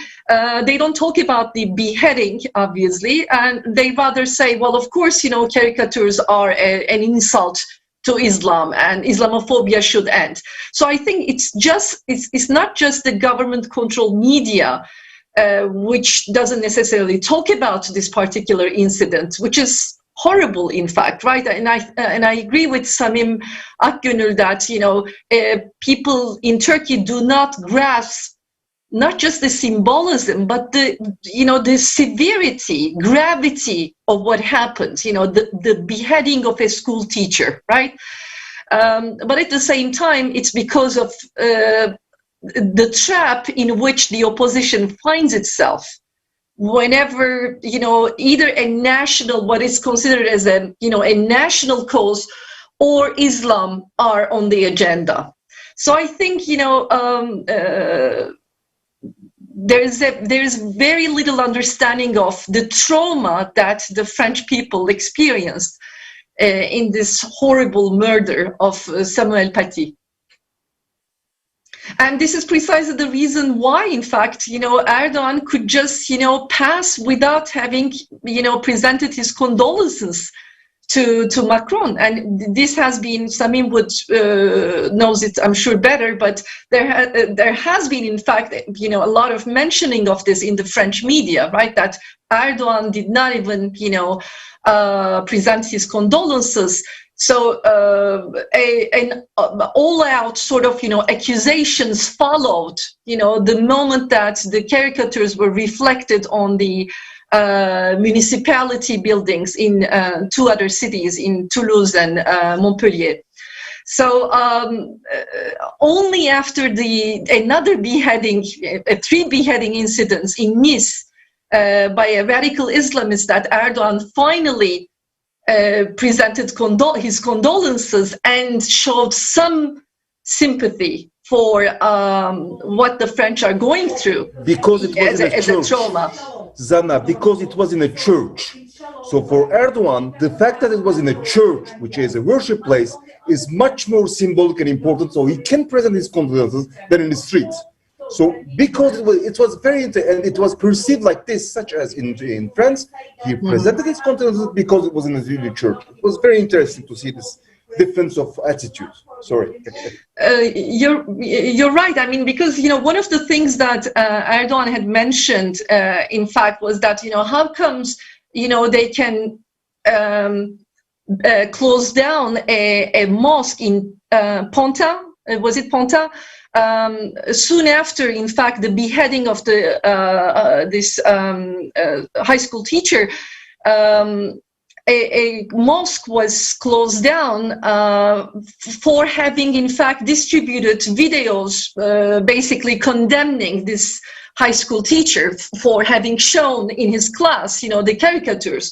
S2: they don't talk about the beheading, obviously, and they rather say, well, of course, caricatures are an insult to Islam, and Islamophobia should end. So I think it's not just the government-controlled media which doesn't necessarily talk about this particular incident, which is horrible, in fact, right? And I agree with Samim Akgönül that people in Turkey do not grasp not just the symbolism, but the severity, gravity of what happened, the beheading of a school teacher, right? But at the same time, it's because of the trap in which the opposition finds itself. Whenever, either a national, what is considered as a national cause, or Islam are on the agenda. So I think, there's very little understanding of the trauma that the French people experienced in this horrible murder of Samuel Paty. And this is precisely the reason why, in fact, Erdogan could just, pass without having, presented his condolences to Macron. And this has been, Samim knows it, I'm sure, better, but there has been, in fact, a lot of mentioning of this in the French media, right? That Erdogan did not even, present his condolences. So an all-out sort of, accusations followed, the moment that the caricatures were reflected on the municipality buildings in two other cities, in Toulouse and Montpellier. So only after another beheading, 3 beheading incidents in Nice by a radical Islamist, that Erdogan finally presented his condolences and showed some sympathy for what the French are going through,
S4: because it was
S2: as a trauma.
S4: Zana, because it was in a church. So for Erdogan, the fact that it was in a church, which is a worship place, is much more symbolic and important. So he can present his condolences than in the streets. So because it was very, and it was perceived like this, such as in France, he presented his condolences because it was in a church. It was very interesting to see this difference of attitude. Sorry.
S2: You're right. I mean, because one of the things that Erdogan had mentioned, in fact, was that how comes they can close down a mosque in Ponta? Was it Ponta? Soon after, in fact, the beheading of this high school teacher. A mosque was closed down for having, in fact, distributed videos basically condemning this high school teacher for having shown in his class, the caricatures.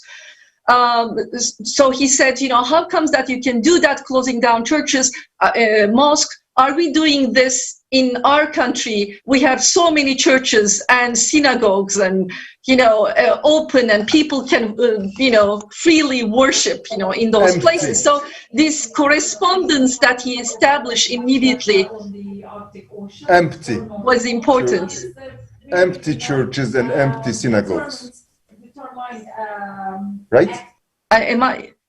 S2: So he said, how comes that you can do that, closing down churches, mosques? Are we doing this in our country? We have so many churches and synagogues and, open, and people can, freely worship, in those places. So this correspondence that he established immediately was important.
S4: Empty churches and empty synagogues. Right?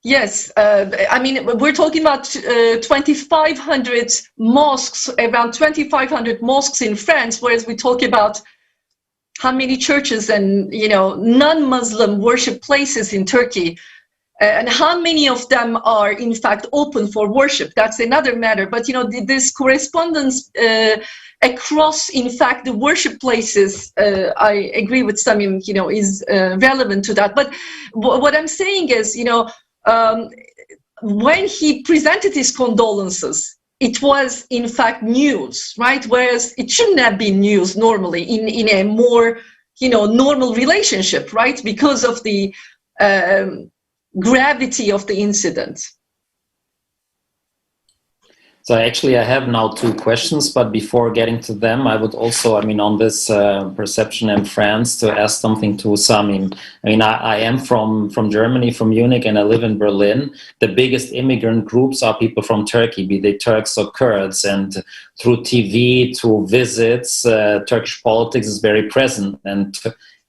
S2: Yes, I mean, we're talking about 2,500 mosques, around 2,500 mosques in France, whereas we talk about how many churches and, non-Muslim worship places in Turkey, and how many of them are, in fact, open for worship. That's another matter. But, this correspondence across, in fact, the worship places, I agree with Samim, is relevant to that. But what I'm saying is, when he presented his condolences, it was in fact news, right? Whereas it shouldn't have been news normally in a more, normal relationship, right? Because of the gravity of the incident.
S1: So actually I have now 2 questions, but before getting to them, I would also, on this perception in France, to ask something to Samim. I am from Germany, from Munich, and I live in Berlin. The biggest immigrant groups are people from Turkey, be they Turks or Kurds, and through TV, to visits, Turkish politics is very present, and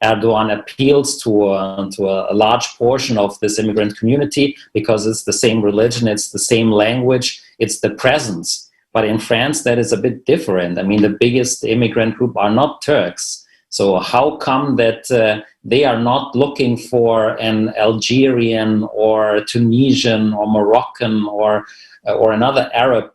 S1: Erdogan appeals to a large portion of this immigrant community because it's the same religion, it's the same language, it's the presence. But in France, that is a bit different. The biggest immigrant group are not Turks. So how come that they are not looking for an Algerian or Tunisian or Moroccan or another Arab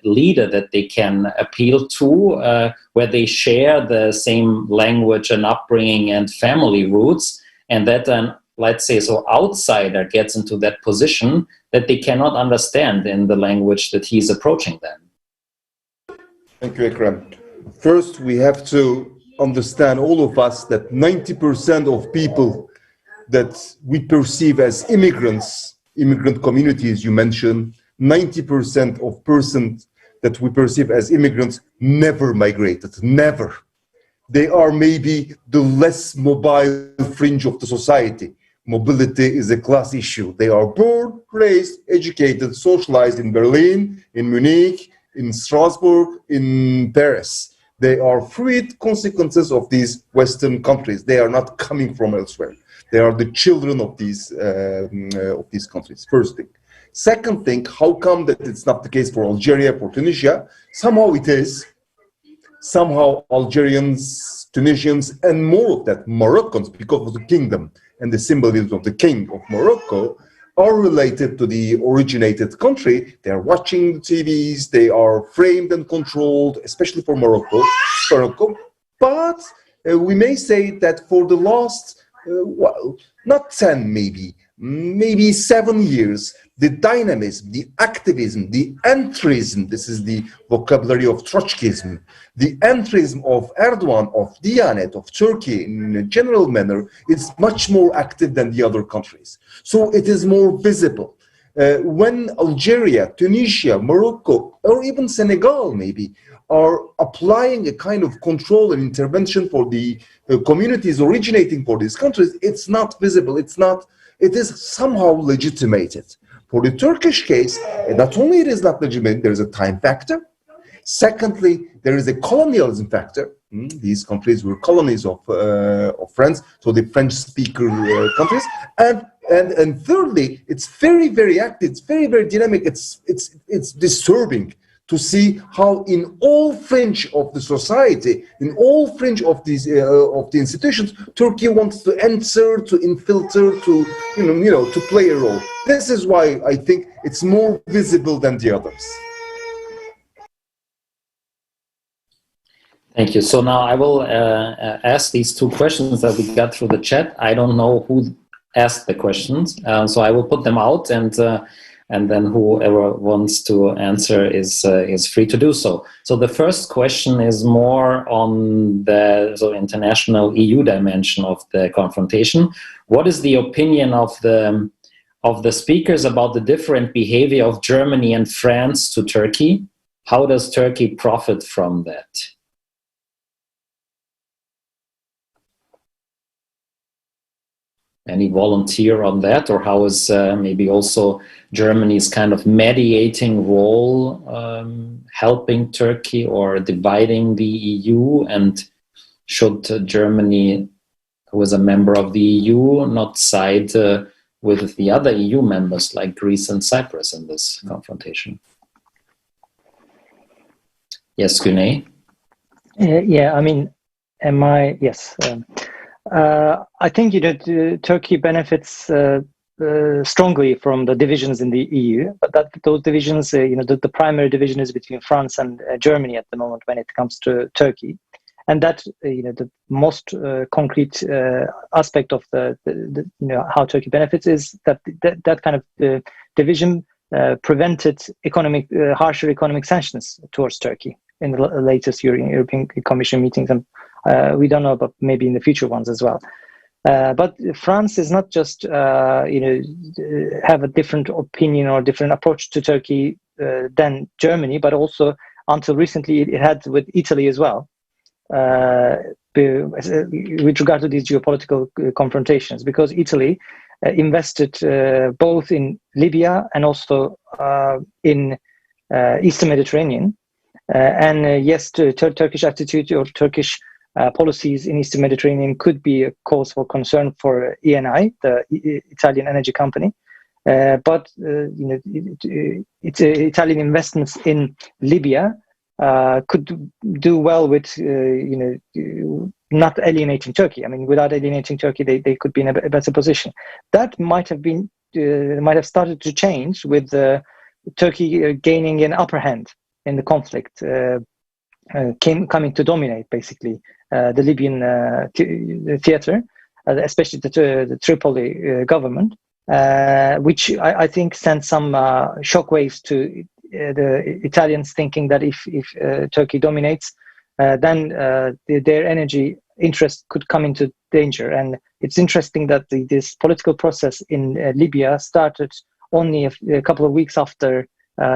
S1: leader that they can appeal to, where they share the same language and upbringing and family roots, and that an, let's say, so outsider gets into that position that they cannot understand in the language that he's approaching them?
S4: Thank you, Ekrem. First, we have to understand, all of us, that 90% of people that we perceive as immigrants, immigrant communities you mentioned, 90% of persons that we perceive as immigrants never migrated, never. They are maybe the less mobile fringe of the society. Mobility is a class issue. They are born, raised, educated, socialized in Berlin, in Munich, in Strasbourg, in Paris. They are fluid consequences of these Western countries. They are not coming from elsewhere. They are the children of these countries, first thing. Second thing, how come that it's not the case for Algeria, for Tunisia? Somehow it is. Somehow Algerians, Tunisians, and more of that, Moroccans, because of the kingdom and the symbolism of the king of Morocco, are related to the originated country. They are watching the TVs, they are framed and controlled, especially for Morocco. But we may say that for the last, well, not 10 maybe 7 years, the dynamism, the activism, the entrism, this is the vocabulary of Trotskyism, the entrism of Erdogan, of Diyanet, of Turkey in a general manner, is much more active than the other countries. So it is more visible. When Algeria, Tunisia, Morocco, or even Senegal maybe, are applying a kind of control and intervention for the communities originating for these countries, it's not visible, it is somehow legitimated. For the Turkish case, not only it is not legitimate, there is a time factor. Secondly, there is a colonialism factor. These countries were colonies of France, so the French-speaker countries. And thirdly, it's very, very active. It's very, very dynamic. It's disturbing to see how in all fringe of the society, in all fringe of these of the institutions, Turkey wants to enter, to infiltrate, to play a role. This is why I think it's more visible than the others.
S1: Thank you. So now I will ask these two questions that we got through the chat. I don't know who asked the questions, so I will put them out, and then whoever wants to answer is free to do so. So the first question is more on the international EU dimension of the confrontation. What is the opinion of the speakers about the different behavior of Germany and France to Turkey? How does Turkey profit from that? Any volunteer on that, or how is maybe also Germany's kind of mediating role helping Turkey or dividing the EU? And should Germany, who is a member of the EU, not side with the other EU members like Greece and Cyprus in this confrontation? Yes, Güney?
S3: Yeah, I mean, yes. I think Turkey benefits strongly from the divisions in the EU, but those divisions, the primary division is between France and Germany at the moment when it comes to Turkey, and that the most concrete aspect of the how Turkey benefits is that kind of division prevented harsher economic sanctions towards Turkey in the latest European Commission meetings, and we don't know about maybe in the future ones as well. But France is not just have a different opinion or different approach to Turkey than Germany, but also until recently it had with Italy as well, with regard to these geopolitical confrontations, because Italy invested both in Libya and also in Eastern Mediterranean. And yes, Turkish attitude or Turkish policies in Eastern Mediterranean could be a cause for concern for Eni, the Italian energy company. But Italian investments in Libya could do well with, not alienating Turkey. I mean, without alienating Turkey, they could be in a better position. That might have started to change with Turkey gaining an upper hand in the conflict, coming to dominate basically the Libyan theater, especially the Tripoli government, which I think sent some shockwaves to the Italians, thinking that if Turkey dominates, then their energy interest could come into danger. And it's interesting that this political process in Libya started only a couple of weeks after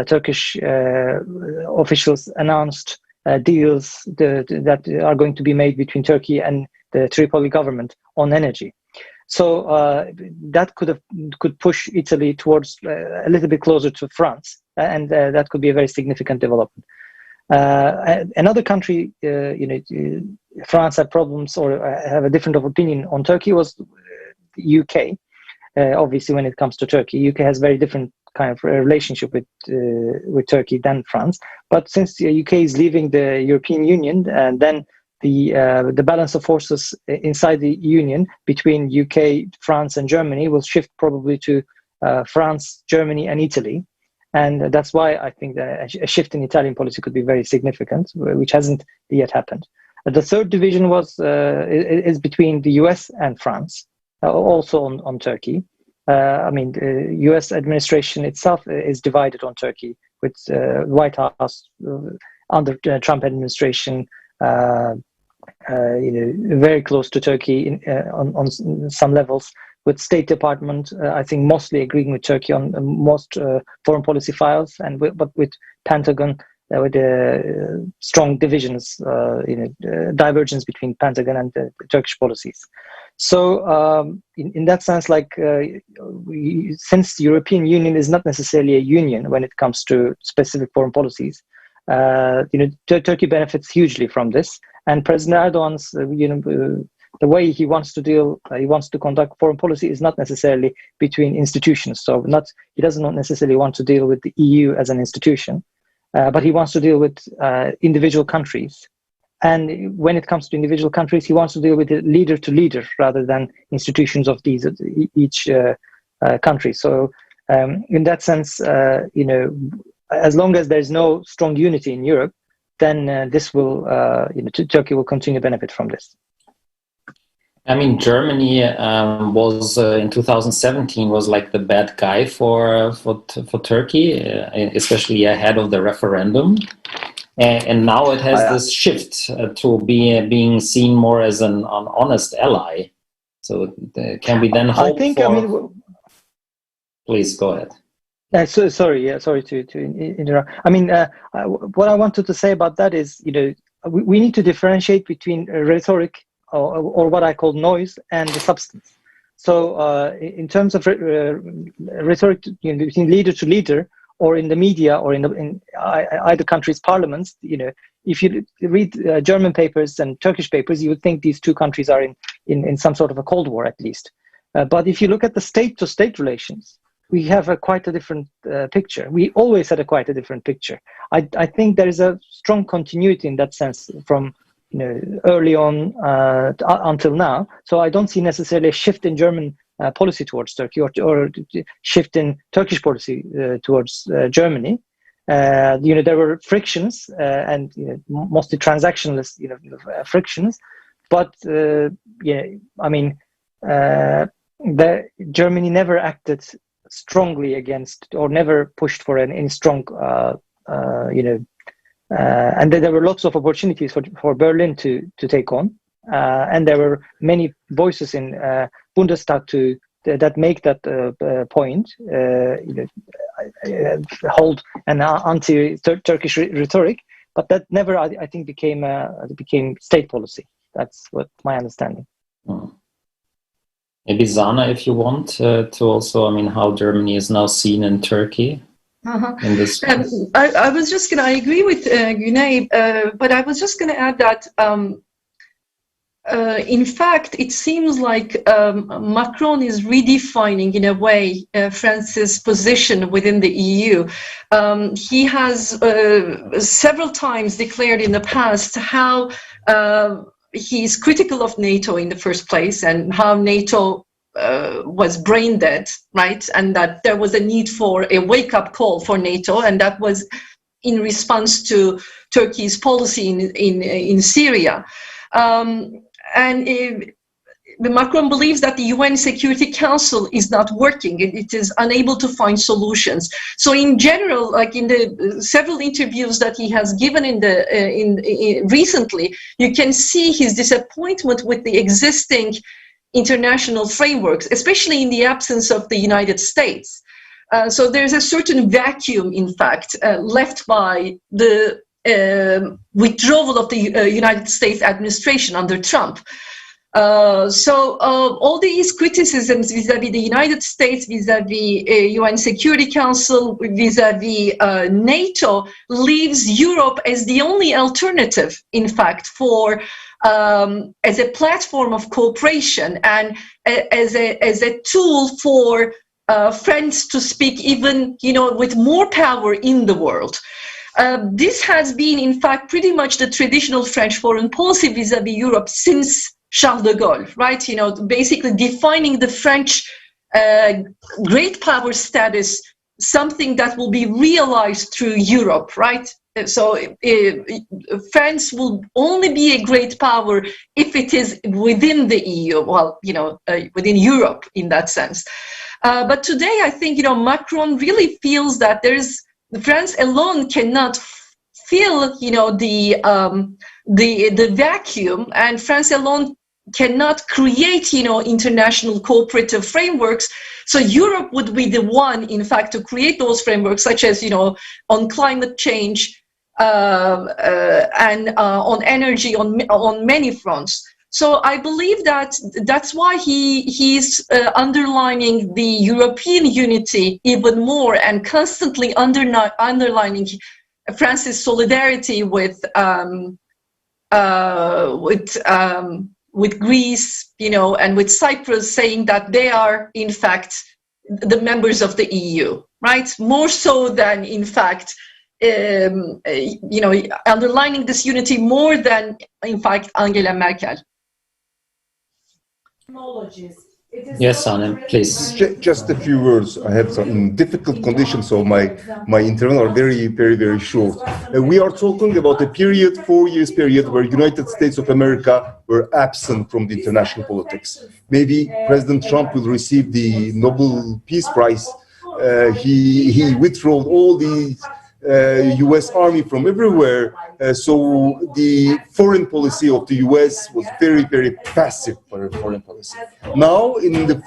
S3: Turkish officials announced deals that are going to be made between Turkey and the Tripoli government on energy. So that could push Italy towards a little bit closer to France, and that could be a very significant development. Another country, France had problems or have a different opinion on Turkey was the UK. Obviously, when it comes to Turkey, UK has very different kind of relationship with Turkey than France. But since the UK is leaving the European Union, and then the balance of forces inside the Union between UK, France, and Germany will shift probably to France, Germany, and Italy. And that's why I think that a shift in Italian policy could be very significant, which hasn't yet happened. The third division is between the US and France, also on Turkey. The US administration itself is divided on Turkey, with White House under Trump administration, very close to Turkey on some levels, with State Department, I think, mostly agreeing with Turkey on most foreign policy files, but with Pentagon, with strong divisions, divergence between Pentagon and the Turkish policies. So in that sense, since the European Union is not necessarily a union when it comes to specific foreign policies, Turkey benefits hugely from this. And President Erdogan's, the way he wants to conduct foreign policy is not necessarily between institutions. So he does not necessarily want to deal with the EU as an institution, but he wants to deal with individual countries. And when it comes to individual countries, he wants to deal with it leader to leader rather than institutions of each country. So in that sense, as long as there's no strong unity in Europe, then this will, Turkey will continue to benefit from this.
S1: I mean, Germany was in 2017 was like the bad guy for Turkey, especially ahead of the referendum, and now it has this shift to being seen more as an honest ally. So can we then hope? Please go ahead.
S3: Sorry to interrupt. What I wanted to say about that is, we need to differentiate between rhetoric or what I call noise and the substance. So in terms of rhetoric, between leader to leader, or in the media, or in either country's parliaments, if you read German papers and Turkish papers, you would think these two countries are in some sort of a Cold War at least. But if you look at the state-to-state relations, we have quite a different picture. We always had quite a different picture. I think there is a strong continuity in that sense from early on until now. So I don't see necessarily a shift in German policy towards Turkey or shift in Turkish policy towards Germany. There were frictions and mostly transactionalist frictions, but Germany never acted strongly against or never pushed for any strong and there were lots of opportunities for Berlin to take on, and there were many voices in Bundestag that make that point, hold an anti-Turkish rhetoric, but that never, I think, became state policy. That's what my understanding.
S1: Maybe Zana, if you want to also, how Germany is now seen in Turkey. In this
S2: I was just going to, I agree with Güney, but I was just going to add that in fact, it seems like Macron is redefining, in a way, France's position within the EU. He has several times declared in the past how he's critical of NATO in the first place, and how NATO was brain dead, right? And that there was a need for a wake-up call for NATO, and that was in response to Turkey's policy in Syria. Macron believes that the UN Security Council is not working. It is unable to find solutions. So in general, like in the several interviews that he has given recently, you can see his disappointment with the existing international frameworks, especially in the absence of the United States. So there's a certain vacuum, in fact, left by the withdrawal of the United States administration under Trump. So all these criticisms vis-à-vis the United States, vis-à-vis UN Security Council, vis-à-vis NATO, leaves Europe as the only alternative, in fact, for as a platform of cooperation and as a tool for France to speak even, with more power in the world. This has been, in fact, pretty much the traditional French foreign policy vis-à-vis Europe since Charles de Gaulle, right? Basically defining the French great power status, something that will be realized through Europe, right? So France will only be a great power if it is within the EU, within Europe in that sense. But today, I think, Macron really feels that France alone cannot fill, the vacuum, and France alone cannot create, international cooperative frameworks. So Europe would be the one, in fact, to create those frameworks, such as, on climate change and on energy, on many fronts. So I believe that that's why he's underlining the European unity even more, and constantly underlining France's solidarity with Greece, and with Cyprus, saying that they are, in fact, the members of the EU, right? More so than, in fact, underlining this unity more than, in fact, Angela Merkel.
S1: Yes, Samim, please.
S4: Just a few words. I have some difficult conditions, so my interviews are very, very, very short. We are talking about a period, 4 years period, where United States of America were absent from the international politics. Maybe President Trump will receive the Nobel Peace Prize. He withdrew all the U.S. Army from everywhere, so the foreign policy of the U.S. was very, very passive for foreign policy. Now, in the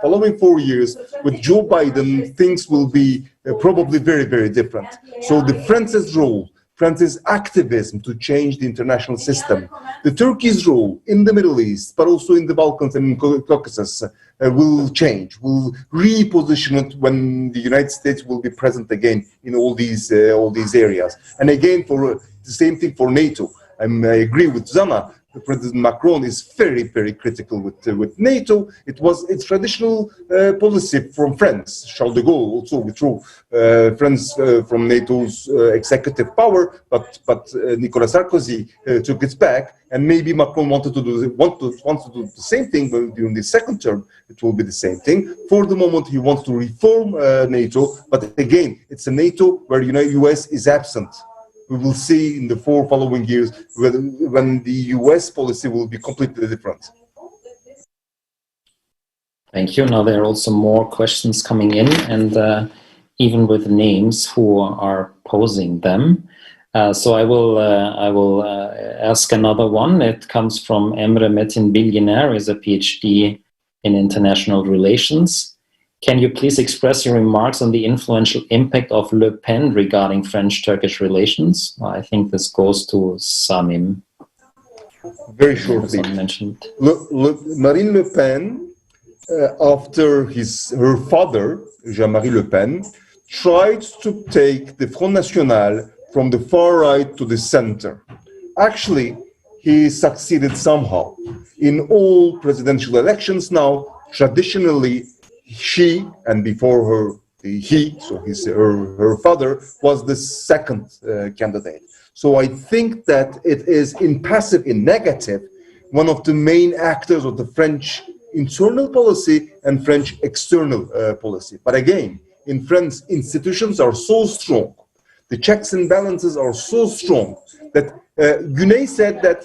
S4: following 4 years, with Joe Biden, things will be probably very, very different. So the France's role, France's activism to change the international system, the Turkey's role in the Middle East, but also in the Balkans and in Caucasus, will change, will reposition it when the United States will be present again in all these areas. And again, for the same thing for NATO. I agree with Zana. President Macron is very, very critical with NATO. It was its traditional policy from France. Charles de Gaulle also withdrew France from NATO's executive power, but Nicolas Sarkozy took it back, and maybe Macron wants to do the same thing, but during the second term it will be the same thing. For the moment, he wants to reform NATO, but again, it's a NATO where US is absent. We will see in the 4 following years when the US policy will be completely different.
S1: Thank you. Now there are also more questions coming in, and even with names who are posing them. So I will ask another one. It comes from Emre Metin Bilginer, who is a PhD in international relations. Can you please express your remarks on the influential impact of Le Pen regarding French-Turkish relations? I think this goes to Samim.
S4: Very shortly. Marine Le Pen, after her father, Jean-Marie Le Pen, tried to take the Front National from the far right to the center. Actually, he succeeded somehow. In all presidential elections now, traditionally, she, and before her, he, so her father, was the second candidate. So I think that it is in passive, in negative, one of the main actors of the French internal policy and French external policy. But again, in France, institutions are so strong, the checks and balances are so strong that Güney said that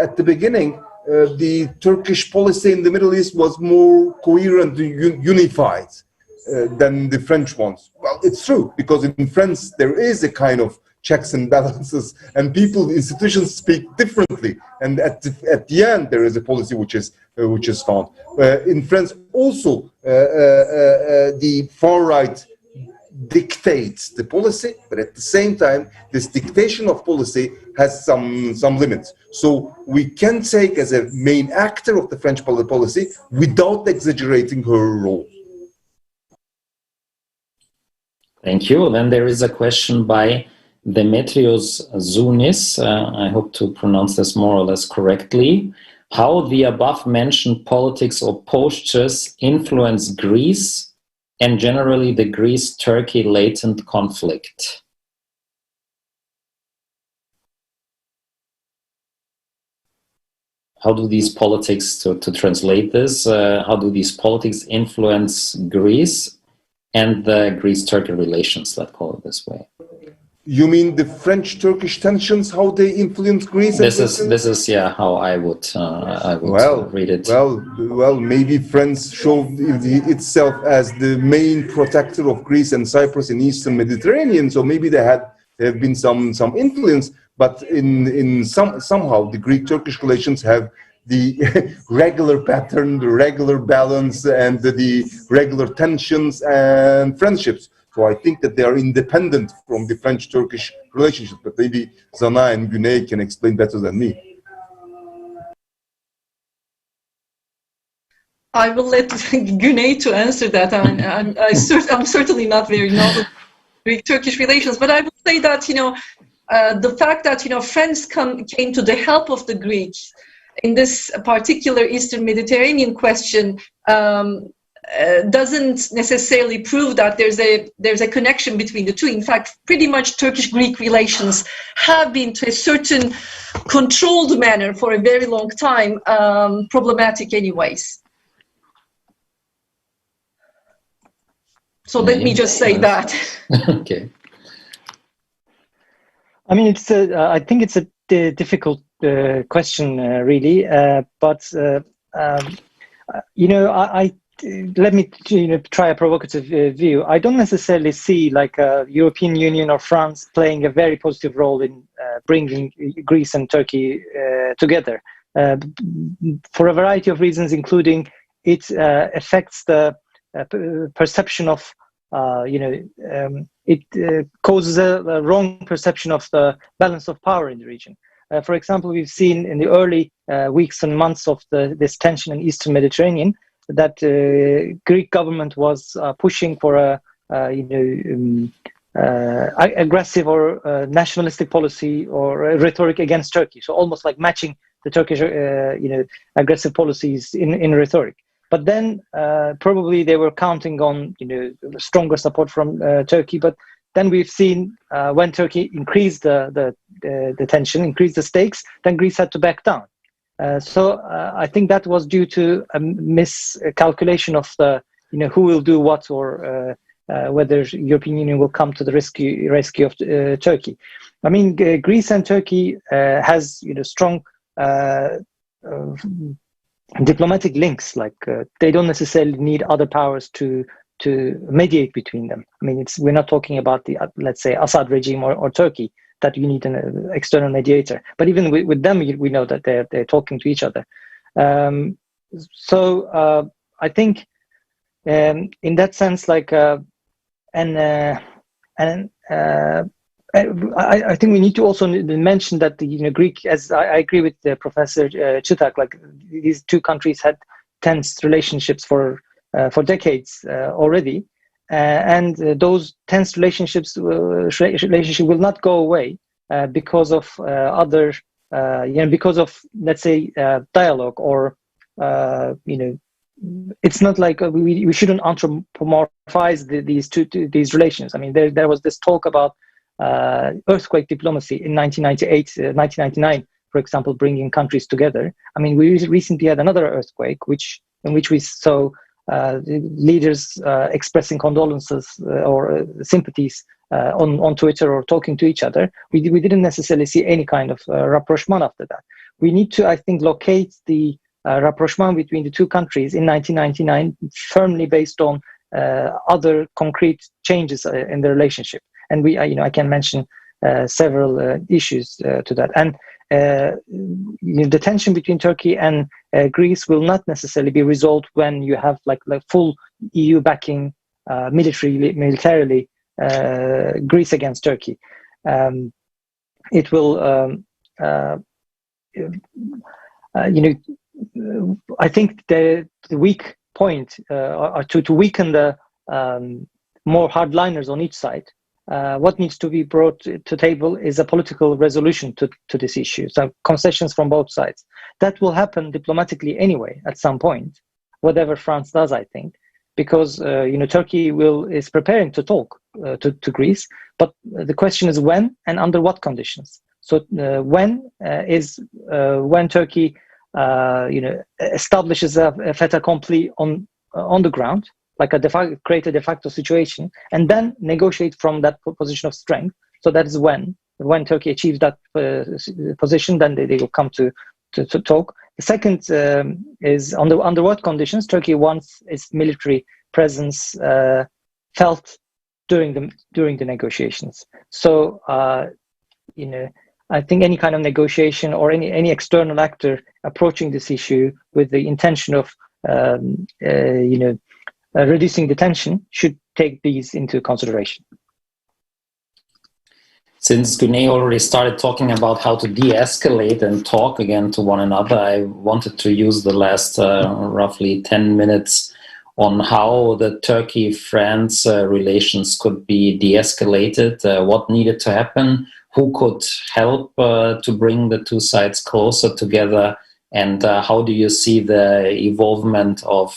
S4: at the beginning, the Turkish policy in the Middle East was more coherent, unified than the French ones. Well, it's true, because in France, there is a kind of checks and balances, and people, institutions speak differently. And at the end, there is a policy which is found. In France, also, the far right dictates the policy, but at the same time, this dictation of policy has some limits. So we can take as a main actor of the French policy without exaggerating her role.
S1: Thank you. Then there is a question by Demetrios Zunis. I hope to pronounce this more or less correctly. How the above-mentioned politics or postures influence Greece and generally the Greece-Turkey latent conflict? How do these politics, to translate this, how do these politics influence Greece and the Greece-Turkey relations, let's call it this way?
S4: You mean the French-Turkish tensions, how they influence Greece?
S1: This is yeah, how I would read it.
S4: Well, maybe France showed itself as the main protector of Greece and Cyprus in Eastern Mediterranean, so maybe there have been some influence, but somehow the Greek-Turkish relations have the regular pattern, the regular balance, and the regular tensions and friendships. So I think that they are independent from the French-Turkish relationship, but maybe Zana and Güney can explain better than me.
S2: I will let Güney to answer that. I'm certainly not very knowledgeable in Greek-Turkish relations, but I would say that, the fact that, friends came to the help of the Greeks in this particular Eastern Mediterranean question doesn't necessarily prove that there's a connection between the two. In fact, pretty much Turkish-Greek relations have been, to a certain controlled manner for a very long time, problematic anyways. So let me just say that.
S1: Okay.
S3: I mean, I think it's a difficult question, really. But let me try a provocative view. I don't necessarily see like a European Union or France playing a very positive role in bringing Greece and Turkey together for a variety of reasons, including it affects the perception of it causes a wrong perception of the balance of power in the region. For example, we've seen in the early weeks and months of this tension in Eastern Mediterranean that Greek government was pushing for a aggressive or nationalistic policy or rhetoric against Turkey. So almost like matching the Turkish aggressive policies in rhetoric. But then probably they were counting on stronger support from Turkey. But then we've seen when Turkey increased the tension, increased the stakes, then Greece had to back down. So I think that was due to a miscalculation of the who will do what, or whether European Union will come to the rescue of Turkey. I mean, Greece and Turkey has strong diplomatic links. Like they don't necessarily need other powers to mediate between them. I mean, we're not talking about the let's say Assad regime or Turkey, that you need an external mediator. But even with them, we know that they're talking to each other. So I think in that sense, like, I think we need to also mention that the Greek, as I agree with Professor Çıtak, like these two countries had tense relationships for decades already. And those tense relationship will not go away because of other because of, let's say, dialogue, or it's not like we shouldn't anthropomorphize these relations. I mean, there was this talk about earthquake diplomacy in 1998, 1999, for example, bringing countries together. I mean, we recently had another earthquake, in which we saw leaders expressing condolences or sympathies on Twitter or talking to each other. We didn't necessarily see any kind of rapprochement after that. We need to, I think, locate the rapprochement between the two countries in 1999 firmly based on other concrete changes in the relationship. And I can mention several issues to that. And the tension between Turkey and Greece will not necessarily be resolved when you have like full EU backing militarily Greece against Turkey. It will, I think the weak point are to weaken the more hardliners on each side. What needs to be brought to table is a political resolution to this issue. So concessions from both sides. That will happen diplomatically anyway at some point, whatever France does, I think, because Turkey is preparing to talk to Greece, but the question is when and under what conditions. So when Turkey establishes a fait accompli on the ground, like create a de facto situation, and then negotiate from that position of strength. So that is when Turkey achieves that position, then they will come to talk. The second is under what conditions Turkey wants its military presence felt during the negotiations. So I think any kind of negotiation or any external actor approaching this issue with the intention of reducing the tension should take these into consideration.
S1: Since Güney already started talking about how to de-escalate and talk again to one another, I wanted to use the last roughly 10 minutes on how the Turkey-France relations could be de-escalated, what needed to happen, who could help to bring the two sides closer together, and how do you see the evolvement of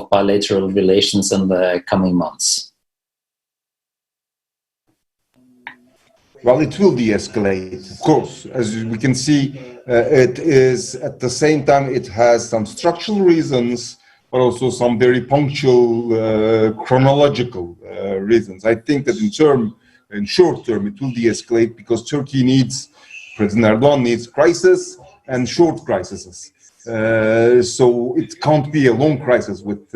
S1: bilateral relations in the coming months?
S4: Well, it will de-escalate, of course. As we can see, it is at the same time, it has some structural reasons, but also some very punctual, chronological reasons. I think that in short term, it will de-escalate because Turkey President Erdogan needs crisis and short crises. So it can't be a long crisis with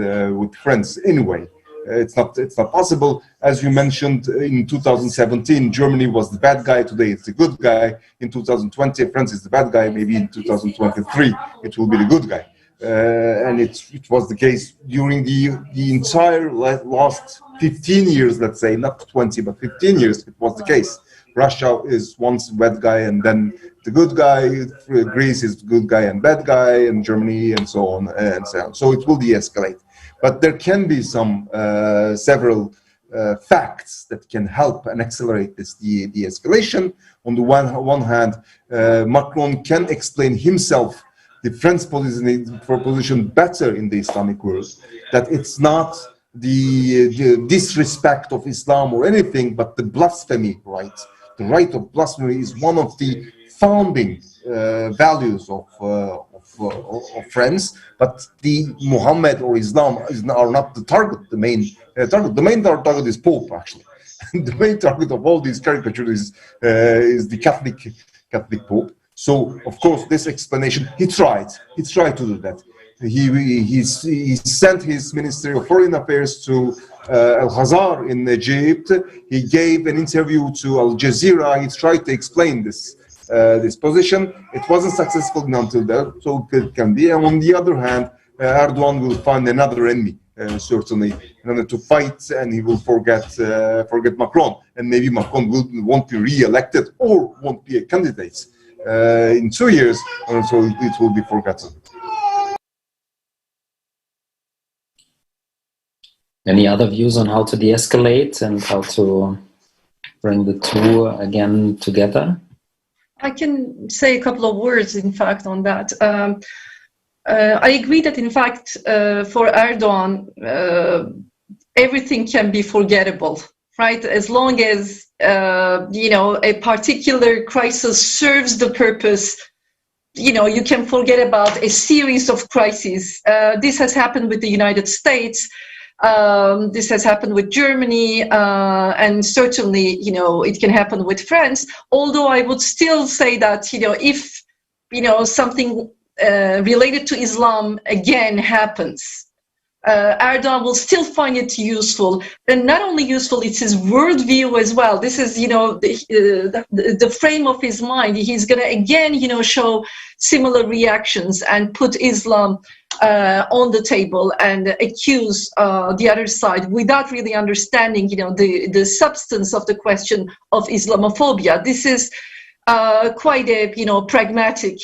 S4: France anyway. It's not possible. As you mentioned, in 2017, Germany was the bad guy. Today, it's the good guy. In 2020, France is the bad guy. Maybe in 2023, it will be the good guy. And it was the case during the entire last 15 years, let's say, not 20, but 15 years, it was the case. Russia is once the bad guy and then the good guy. Greece is the good guy and bad guy, and Germany, and so on and so on. So it will de-escalate. But there can be some several facts that can help and accelerate this de-escalation. On the one hand, Macron can explain himself the French position better in the Islamic world, that it's not the disrespect of Islam or anything, but the blasphemy right. The right of blasphemy is one of the founding values of France, but the Muhammad or Islam are not the target. The main target is Pope, actually. The main target of all these caricatures is the Catholic Pope. So, of course, this explanation, he tried to do that. He sent his Ministry of Foreign Affairs to Al-Khazar in Egypt. He gave an interview to Al Jazeera. He tried to explain this position. It wasn't successful until then, so it can be. And on the other hand, Erdogan will find another enemy, certainly, in order to fight, and he will forget Macron. And maybe Macron won't be re-elected or won't be a candidate in 2 years, and so it will be forgotten.
S1: Any other views on how to de-escalate and how to bring the two again together?
S2: I can say a couple of words, in fact, on that. I agree that, in fact, for Erdogan, everything can be forgettable, right? As long as, a particular crisis serves the purpose, you can forget about a series of crises. This has happened with the United States. This has happened with Germany, and certainly, it can happen with France. Although I would still say that, if, something related to Islam again happens, Erdogan will still find it useful, and not only useful, it's his worldview as well. This is, the frame of his mind. He's going to again, show similar reactions and put Islam on the table and accuse the other side without really understanding, the substance of the question of Islamophobia. This is quite a, pragmatic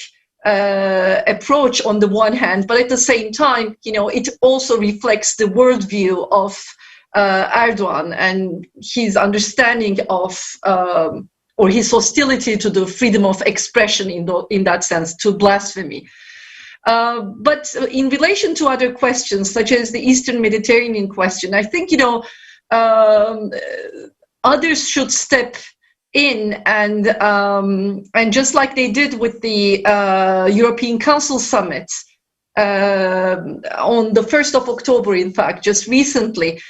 S2: approach on the one hand, but at the same time, it also reflects the worldview of Erdogan and his understanding of, or his hostility to the freedom of expression in that sense, to blasphemy. But in relation to other questions, such as the Eastern Mediterranean question, I think, others should step in and just like they did with the European Council summit on the 1st of October, in fact, just recently,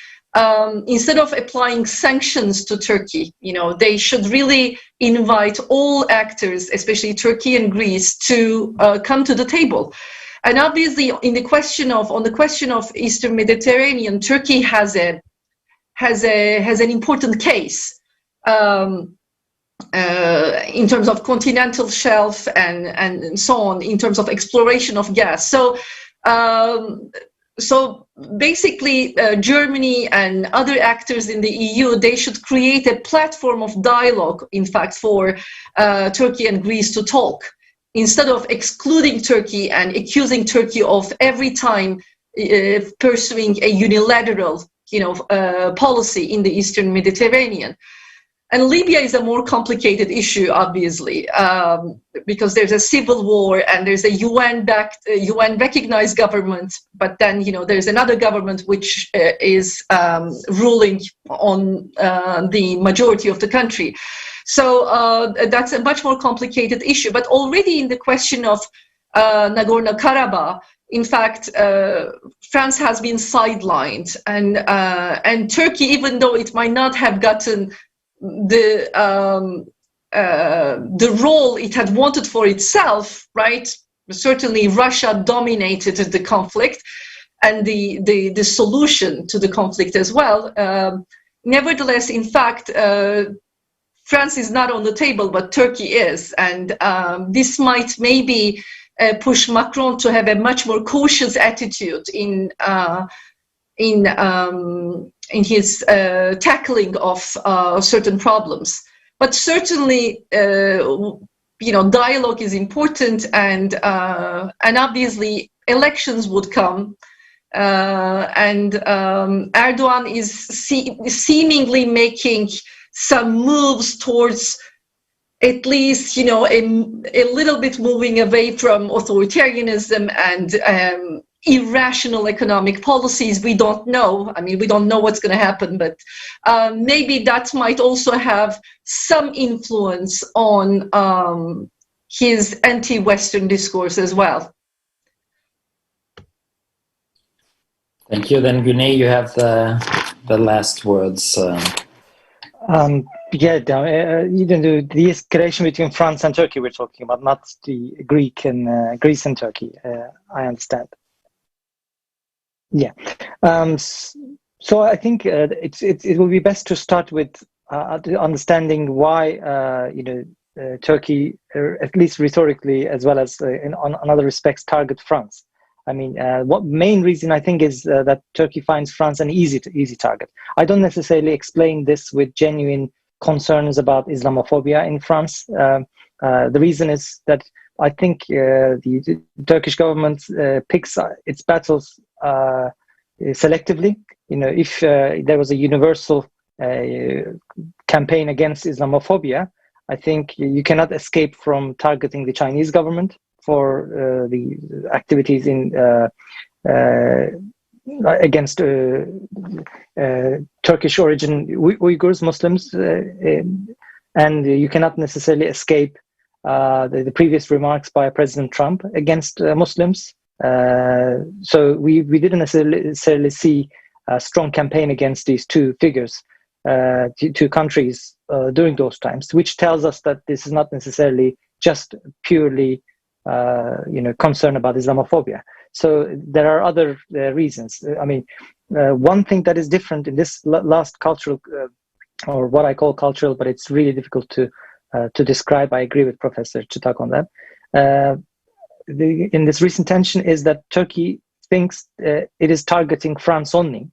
S2: instead of applying sanctions to Turkey, they should really invite all actors, especially Turkey and Greece, to come to the table. And obviously, on the question of Eastern Mediterranean, Turkey has an important case. In terms of continental shelf and so on, in terms of exploration of gas. So basically, Germany and other actors in the EU, they should create a platform of dialogue, in fact, for Turkey and Greece to talk, instead of excluding Turkey and accusing Turkey of every time pursuing a unilateral, policy in the Eastern Mediterranean. And Libya is a more complicated issue, obviously, because there's a civil war and there's a UN-backed, UN-recognized government, but then, there's another government which is ruling on the majority of the country. So that's a much more complicated issue. But already in the question of Nagorno-Karabakh, in fact, France has been sidelined, and Turkey, even though it might not have gotten the role it had wanted for itself, right? Certainly, Russia dominated the conflict and the solution to the conflict as well. Nevertheless, in fact, France is not on the table, but Turkey is, and this might maybe push Macron to have a much more cautious attitude in his tackling of certain problems. But certainly, dialogue is important, and obviously elections would come, and Erdogan is seemingly making some moves towards at least, a little bit moving away from authoritarianism and irrational economic policies. We don't know. I mean, we don't know what's going to happen, but maybe that might also have some influence on his anti-Western discourse as well.
S1: Thank you. Then, Güney, you have the last words.
S3: Yeah, the escalation between France and Turkey we're talking about, not the Greece and Turkey. I understand. Yeah. So I think it will be best to start with understanding why Turkey, at least rhetorically as well as on other respects, target France. I mean, what main reason I think is that Turkey finds France an easy target. I don't necessarily explain this with genuine concerns about Islamophobia in France. The reason is that I think the Turkish government picks its battles selectively. If there was a universal campaign against Islamophobia, I think you cannot escape from targeting the Chinese government for the activities in against Turkish origin Uyghurs, Muslims, and you cannot necessarily escape the previous remarks by President Trump against Muslims. So we didn't necessarily see a strong campaign against these two figures, two countries during those times, which tells us that this is not necessarily just purely concern about Islamophobia. So there are other reasons. I mean, one thing that is different in this last cultural, or what I call cultural, but it's really difficult to describe. I agree with Professor Çıtak on that. In this recent tension is that Turkey thinks it is targeting France only,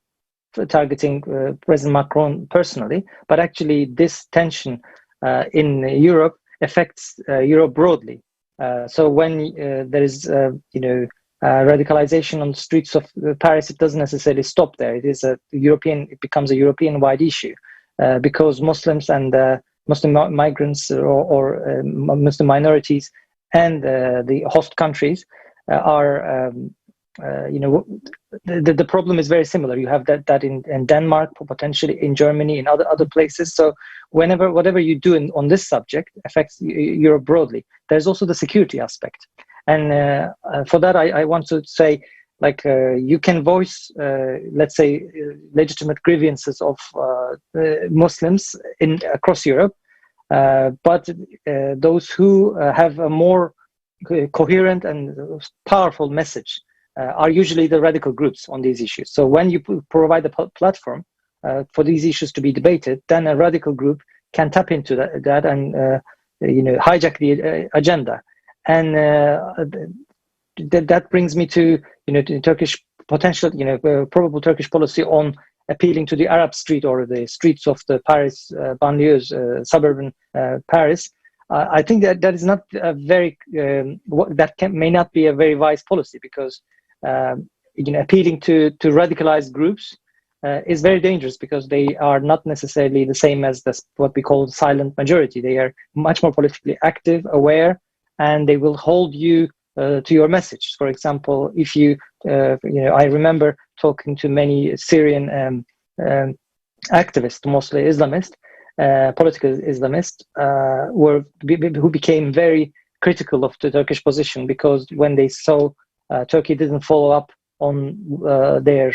S3: targeting President Macron personally, but actually this tension in Europe affects Europe broadly. So when there is, radicalization on the streets of Paris, it doesn't necessarily stop there. It is it becomes a European-wide issue because Muslims and Muslim migrants or Muslim minorities and the host countries are, the problem is very similar. You have that in Denmark, potentially in Germany, in other places. So whatever you do on this subject affects Europe broadly. There's also the security aspect. And for that, I want to say, you can voice, let's say, legitimate grievances of Muslims across Europe, but those who have a more coherent and powerful message are usually the radical groups on these issues. So when you provide a platform for these issues to be debated, then a radical group can tap into that and hijack the agenda. And that brings me to to Turkish potential, probable Turkish policy on appealing to the Arab street or the streets of the Paris banlieues, suburban Paris. I think that is not a very may not be a very wise policy, because appealing to radicalized groups is very dangerous, because they are not necessarily the same as what we call silent majority. They are much more politically active, aware, and they will hold you to your message. For example, if you, I remember talking to many Syrian activists, mostly Islamist, political Islamists, who became very critical of the Turkish position, because when they saw Turkey didn't follow up on their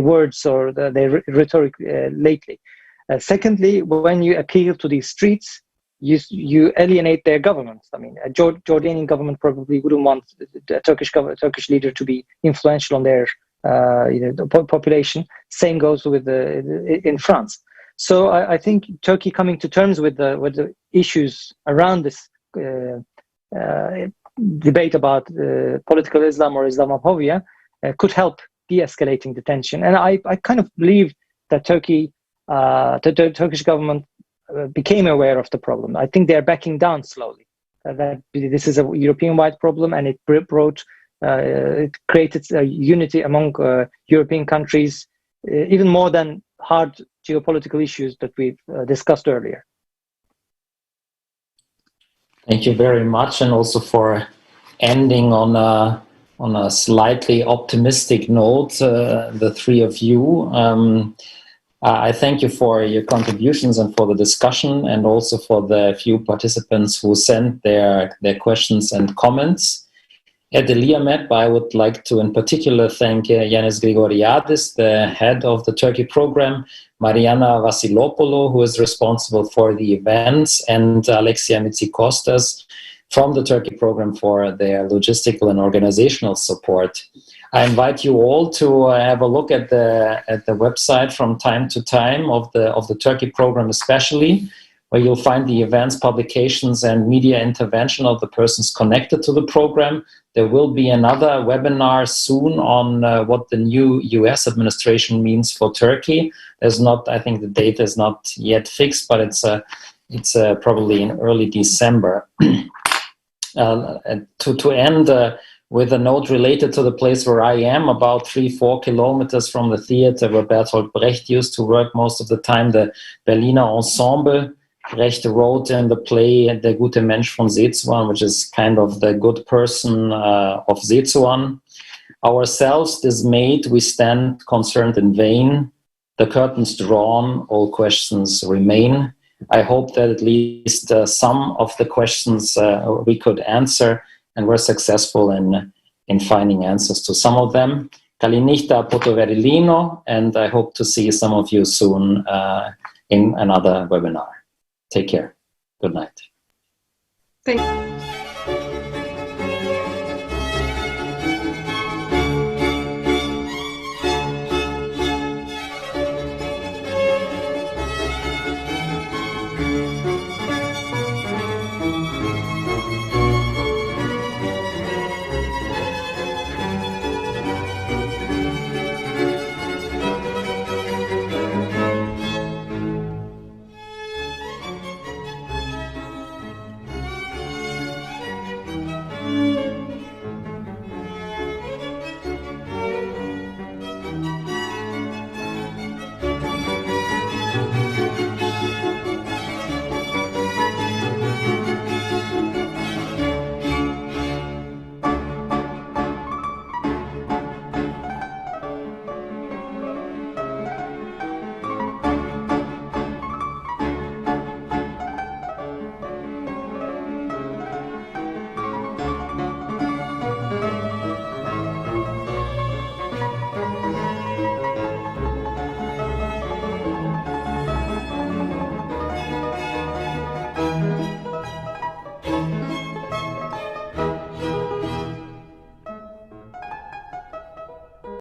S3: words or their rhetoric lately. Secondly, when you appeal to these streets, you alienate their governments. I mean, a Jordanian government probably wouldn't want the Turkish leader to be influential on their population. Same goes with in France. So I think Turkey coming to terms with the issues around this debate about political Islam or Islamophobia could help de-escalating the tension. And I kind of believe that the Turkish government became aware of the problem. I think they're backing down slowly. That this is a European-wide problem, and it created a unity among European countries, even more than hard geopolitical issues that we've discussed earlier.
S1: Thank you very much, and also for ending on a slightly optimistic note, the three of you. I thank you for your contributions and for the discussion, and also for the few participants who sent their questions and comments. At ELIAMEP, I would like to in particular thank Yanis Grigoriadis, the head of the Turkey program, Mariana Vassilopoulou, who is responsible for the events, and Alexia Mitsikostas from the Turkey program for their logistical and organizational support. I invite you all to have a look at the website from time to time of the Turkey program, especially, where you'll find the events, publications, and media intervention of the persons connected to the program. There will be another webinar soon on what the new US administration means for Turkey. I think the date is not yet fixed, but it's probably in early December. To end with a note related to the place where I am, about 3-4 kilometers from the theater where Bertolt Brecht used to work most of the time, the Berliner Ensemble Brecht wrote in the play Der gute Mensch von Sezuan, which is kind of the good person of Sezuan. Ourselves dismayed, we stand concerned in vain. The curtains drawn, all questions remain. I hope that at least some of the questions we could answer, and we're successful in finding answers to some of them. Kalinihta Potoverilino, and I hope to see some of you soon in another webinar. Take care. Good night.
S2: Thank you.